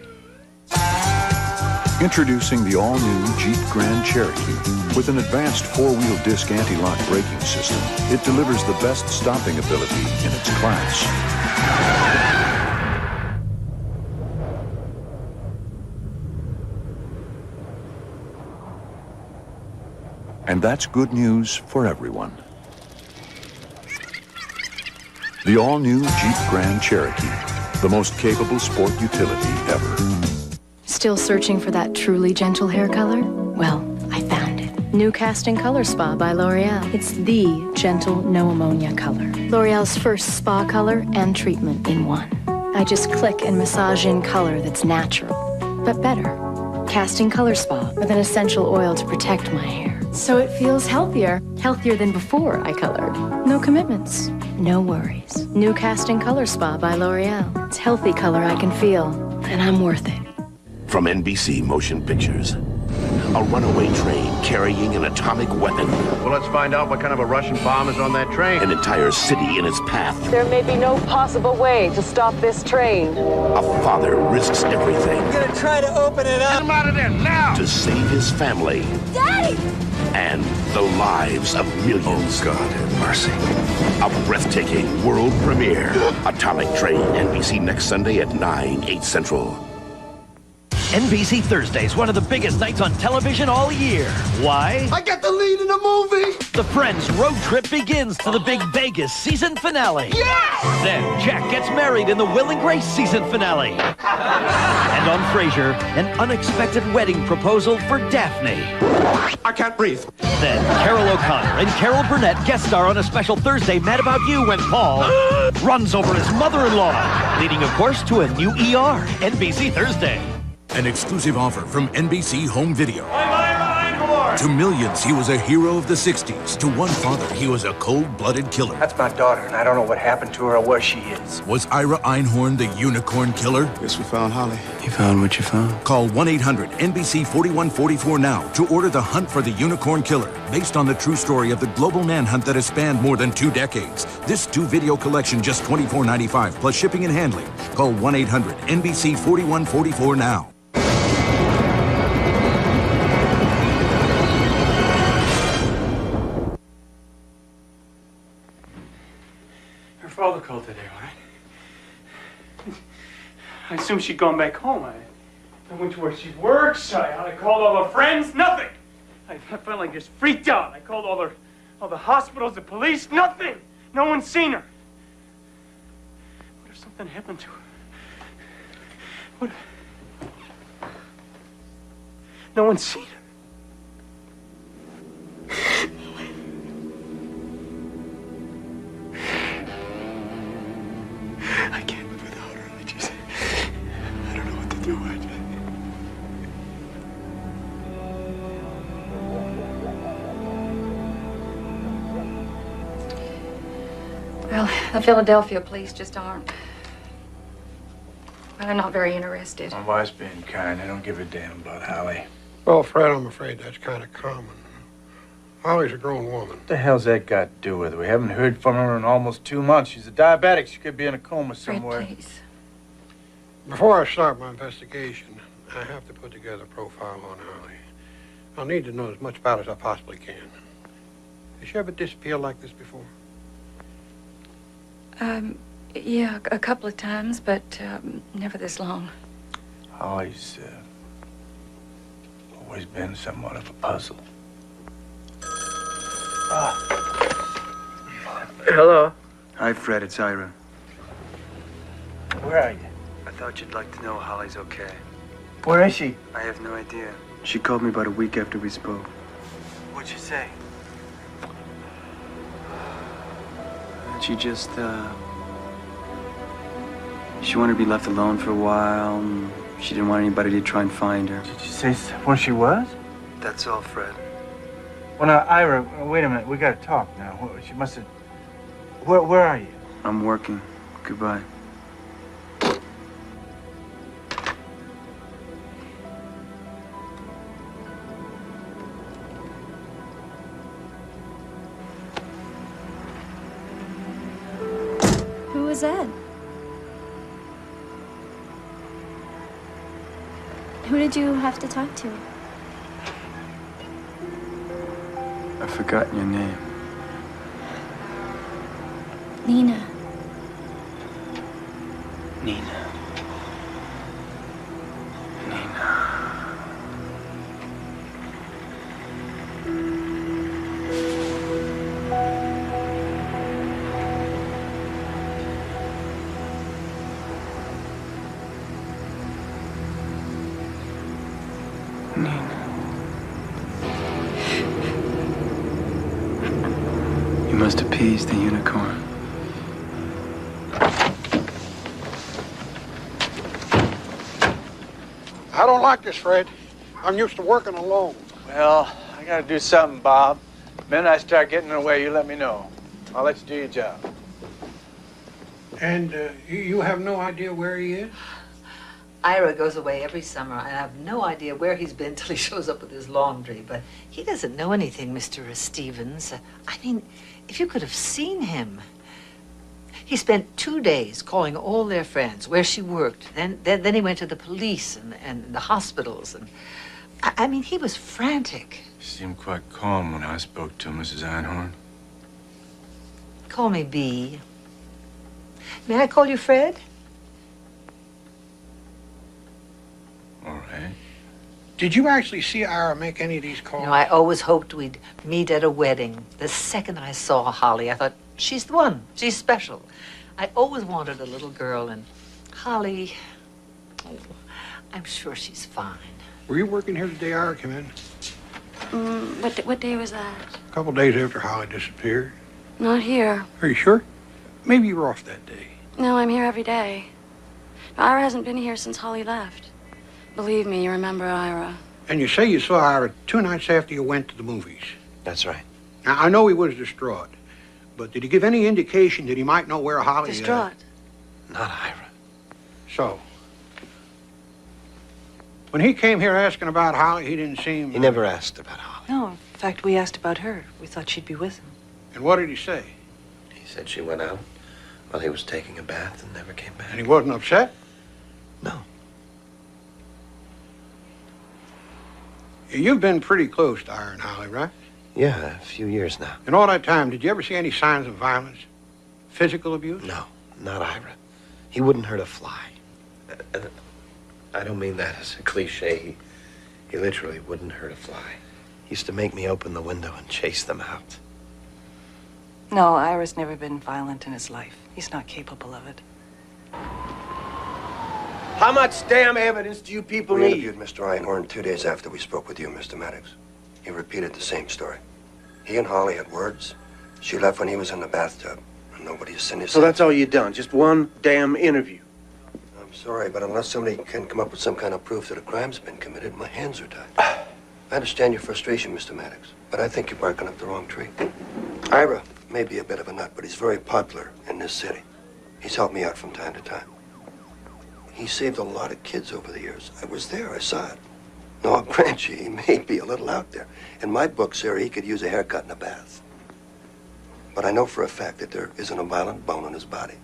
Introducing the all-new Jeep Grand Cherokee. With an advanced four-wheel disc anti-lock braking system, it delivers the best stopping ability in its class. And that's good news for everyone. The all-new Jeep Grand Cherokee, the most capable sport utility ever. Still searching for that truly gentle hair color? Well, I found it. New Casting Color Spa by L'Oreal. It's the gentle, no ammonia color. L'Oreal's first spa color and treatment in one. I just click and massage in color that's natural, but better. Casting Color Spa with an essential oil to protect my hair. So it feels healthier. Healthier than before I colored. No commitments. No worries. New Casting Color Spa by L'Oreal. It's healthy color I can feel, and I'm worth it. From NBC Motion Pictures. A runaway train carrying an atomic weapon. Well, let's find out what kind of a Russian bomb is on that train. An entire city in its path. There may be no possible way to stop this train. A father risks everything. I'm gonna try to open it up. Get him out of there now! To save his family. Daddy! And the lives of millions. Oh, God have mercy. A breathtaking world premiere. Atomic Train, NBC next Sunday at 9, 8 Central. NBC Thursday's one of the biggest nights on television all year. Why? I got the lead in the movie! The Friends road trip begins to the big Vegas season finale. Yes! Then Jack gets married in the Will and Grace season finale. And on Frasier, an unexpected wedding proposal for Daphne. I can't breathe. Then Carol O'Connor and Carol Burnett guest star on a special Thursday Mad About You when Paul runs over his mother-in-law, leading, of course, to a new ER. NBC Thursday. An exclusive offer from NBC Home Video. To millions, he was a hero of the 60s. To one father, he was a cold-blooded killer. That's my daughter, and I don't know what happened to her or where she is. Was Ira Einhorn the unicorn killer? Guess we found Holly. You found what you found? Call 1-800-NBC-4144 now to order The Hunt for the Unicorn Killer, based on the true story of the global manhunt that has spanned more than 2 decades. This 2-video collection just $24.95 plus shipping and handling. Call 1-800-NBC-4144 now. Her father called today, right? I assume she'd gone back home. I went to where she works. I called all her friends. Nothing. I felt like just freaked out. I called all the hospitals, the police. Nothing. No one's seen her. What if something happened to her? What? No one's seen her. I can't live without her. I don't know what to do. Well, the Philadelphia police just aren't. Well, they're not very interested. My wife's being kind. I don't give a damn about Holly. Well, Fred, I'm afraid that's kind of common. Holly's a grown woman. What the hell's that got to do with her? We haven't heard from her in almost 2 months. She's a diabetic. She could be in a coma somewhere. Fred, please. Before I start my investigation, I have to put together a profile on Holly. I'll need to know as much about it as I possibly can. Has she ever disappeared like this before? Yeah, a couple of times, but never this long. Holly's always been somewhat of a puzzle. Hello. Hi, Fred. It's Ira. Where are you? I thought you'd like to know Holly's okay. Where is she? I have no idea. She called me about a week after we spoke. What'd she say? She just, she wanted to be left alone for a while. And she didn't want anybody to try and find her. Did she say where she was? That's all, Fred. Well, now, Ira, wait a minute. We gotta talk now. She must have... Where are you? I'm working. Goodbye. Who was Ed? Who did you have to talk to? I've forgotten your name. Nina. Nina. Nina. You must appease the unicorn. I don't like this, Fred. I'm used to working alone. Well, I gotta do something, Bob. The minute I start getting in the way, you let me know. I'll let you do your job. And you have no idea where he is? Ira goes away every summer, and I have no idea where he's been till he shows up with his laundry. But he doesn't know anything, Mr. Stevens. I mean, if you could have seen him. He spent 2 days calling all their friends where she worked. Then he went to the police and the hospitals. And I mean, he was frantic. She seemed quite calm when I spoke to Mrs. Einhorn. Call me Bee. May I call you Fred? All right. Did you actually see Ira make any of these calls? You know, I always hoped we'd meet at a wedding. The second I saw Holly, I thought, she's the one. She's special. I always wanted a little girl, and Holly, oh, I'm sure she's fine. Were you working here the day Ira came in? What day was that? A couple days after Holly disappeared. Not here. Are you sure? Maybe you were off that day. No, I'm here every day. Ira hasn't been here since Holly left. Believe me, you remember Ira. And you say you saw Ira 2 nights after you went to the movies. That's right. Now, I know he was distraught, but did he give any indication that he might know where Holly is? Distraught? Not Ira. So, when he came here asking about Holly, he didn't seem... He never asked about Holly. No, in fact, we asked about her. We thought she'd be with him. And what did he say? He said she went out while he was taking a bath and never came back. And he wasn't upset? No. You've been pretty close to Ira and Holly, right? Yeah, a few years now. In all that time, did you ever see any signs of violence? Physical abuse? No, not Ira. He wouldn't hurt a fly. I don't mean that as a cliche. He literally wouldn't hurt a fly. He used to make me open the window and chase them out. No, Ira's never been violent in his life. He's not capable of it. How much damn evidence do you people We need? interviewed Mr. Einhorn 2 days after we spoke with you, Mr. Maddox. He repeated the same story. He and Holly had words. She left when he was in the bathtub, and nobody has seen his... So that's all you done? Just one damn interview? I'm sorry, but unless somebody can come up with some kind of proof that a crime's been committed, my hands are tied. I understand your frustration, Mr. Maddox, but I think you're barking up the wrong tree. Ira may be a bit of a nut, but he's very popular in this city. He's helped me out from time to time. He saved a lot of kids over the years. I was there, I saw it. No, I'll grant you, he may be a little out there. In my book, Sarah, he could use a haircut and a bath. But I know for a fact that there isn't a violent bone in his body.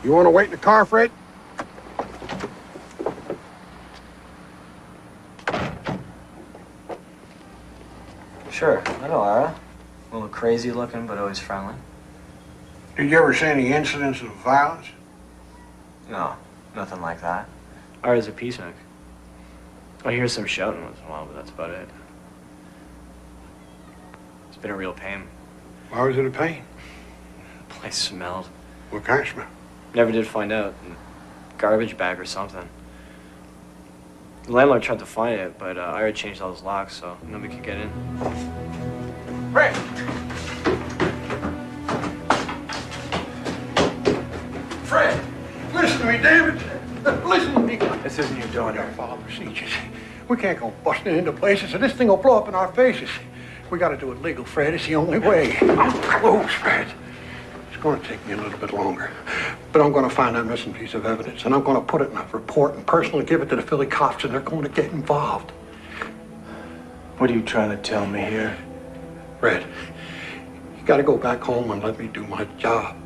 You want to wait in the car, Fred? Sure. I know Ira. A little crazy looking, but always friendly. Did you ever see any incidents of violence? No, nothing like that. Ira's a peacenik. I hear some shouting once in a while, but that's about it. It's been a real pain. Why was it a pain? The place smelled. What kind of smell? Never did find out. Garbage bag or something. The landlord tried to find it, but Ira changed all his locks, so nobody could get in. Fred! Fred! Listen to me, David! Listen to me! This isn't your door now. Follow procedures. We can't go busting into places, or this thing will blow up in our faces. We gotta do it legal, Fred. It's the only way. I'm close, Fred. It's gonna take me a little bit longer. But I'm gonna find that missing piece of evidence, and I'm gonna put it in a report and personally give it to the Philly cops, and they're going to get involved. What are you trying to tell me here? Fred, you gotta go back home and let me do my job.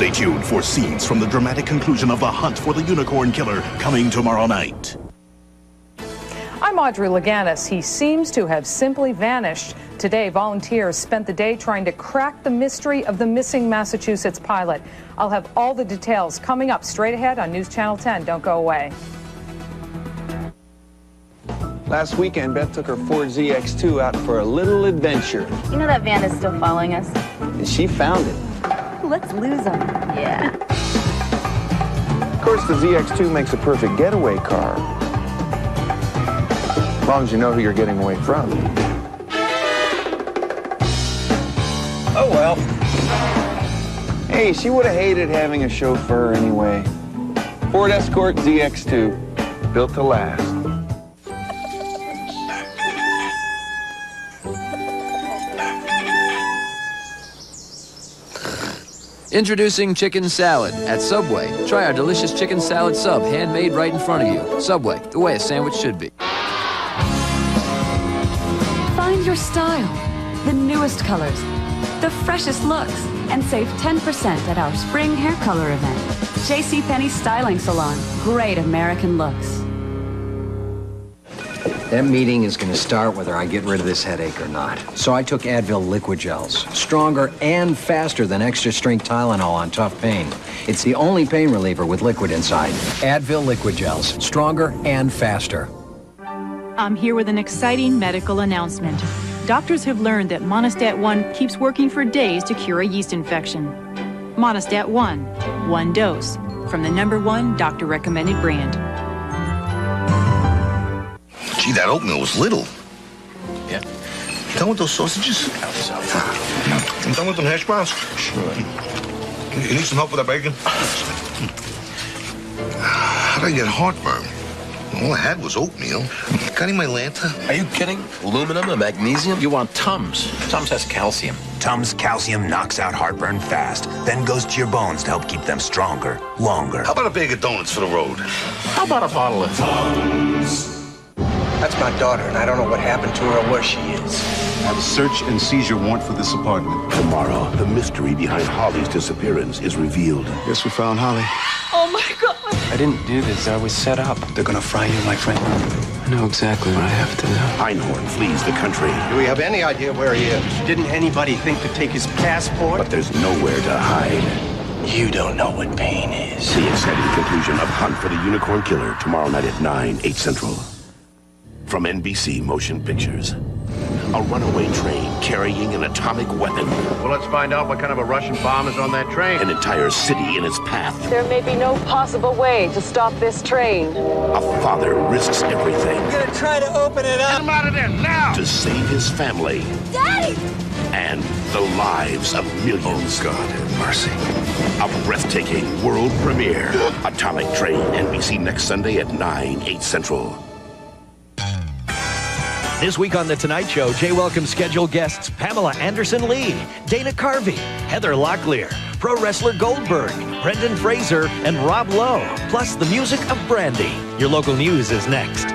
Stay tuned for scenes from the dramatic conclusion of the hunt for the unicorn killer coming tomorrow night. I'm Audrey Laganis. He seems to have simply vanished. Today, volunteers spent the day trying to crack the mystery of the missing Massachusetts pilot. I'll have all the details coming up straight ahead on News Channel 10. Don't go away. Last weekend, Beth took her Ford ZX2 out for a little adventure. You know that van is still following us? And she found it. Let's lose them. Yeah. Of course, the ZX2 makes a perfect getaway car. As long as you know who you're getting away from. Oh, well. Hey, she would have hated having a chauffeur anyway. Ford Escort ZX2, built to last. Introducing chicken salad at Subway. Try our delicious chicken salad sub, handmade right in front of you. Subway, the way a sandwich should be. Find your style, the newest colors, the freshest looks, and save 10% at our spring hair color event. JCPenney Styling Salon, great American looks. That meeting is going to start whether I get rid of this headache or not. So I took Advil Liquid Gels. Stronger and faster than extra strength Tylenol on tough pain. It's the only pain reliever with liquid inside. Advil Liquid Gels. Stronger and faster. I'm here with an exciting medical announcement. Doctors have learned that Monistat 1 keeps working for days to cure a yeast infection. Monistat 1, 1 dose, from the #1 doctor-recommended brand. Gee, that oatmeal was little. Yeah. Done with those sausages? I'm done with them hash browns? Sure. You need some help with that bacon? How did I get heartburn? All I had was oatmeal. Got any Mylanta? Are you kidding? Aluminum and magnesium? You want Tums. Tums has calcium. Tums calcium knocks out heartburn fast, then goes to your bones to help keep them stronger, longer. How about a bag of donuts for the road? How about a bottle of Tums? That's my daughter, and I don't know what happened to her or where she is. I have a search and seizure warrant for this apartment. Tomorrow, the mystery behind Holly's disappearance is revealed. Yes, we found Holly. Oh my God! I didn't do this. I was set up. They're gonna fry you, my friend. I know exactly what I have to do. Einhorn flees the country. Do we have any idea where he is? Didn't anybody think to take his passport? But there's nowhere to hide. You don't know what pain is. The exciting conclusion of Hunt for the Unicorn Killer tomorrow night at 9, 8 Central. From NBC Motion Pictures. A runaway train carrying an atomic weapon. Well, let's find out what kind of a Russian bomb is on that train. An entire city in its path. There may be no possible way to stop this train. A father risks everything I'm gonna try to open it up. Get him out of there now! to save his family Daddy! and the lives of millions. Oh, God have mercy. A breathtaking world premiere. Atomic Train, NBC next Sunday at 9, 8 Central. This week on The Tonight Show, Jay welcomes scheduled guests Pamela Anderson-Lee, Dana Carvey, Heather Locklear, pro wrestler Goldberg, Brendan Fraser, and Rob Lowe, plus the music of Brandy. Your local news is next.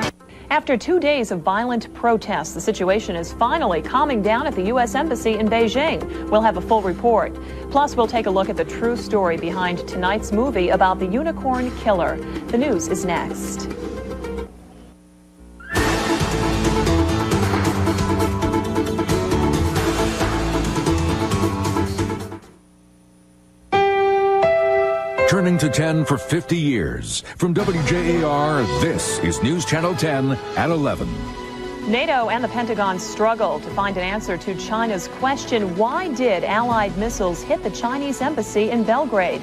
After 2 days of violent protests, the situation is finally calming down at the U.S. Embassy in Beijing. We'll have a full report. Plus, we'll take a look at the true story behind tonight's movie about the unicorn killer. The news is next. Turning to 10 for 50 years. From WJAR, this is News Channel 10 at 11. NATO and the Pentagon struggle to find an answer to China's question, why did Allied missiles hit the Chinese embassy in Belgrade?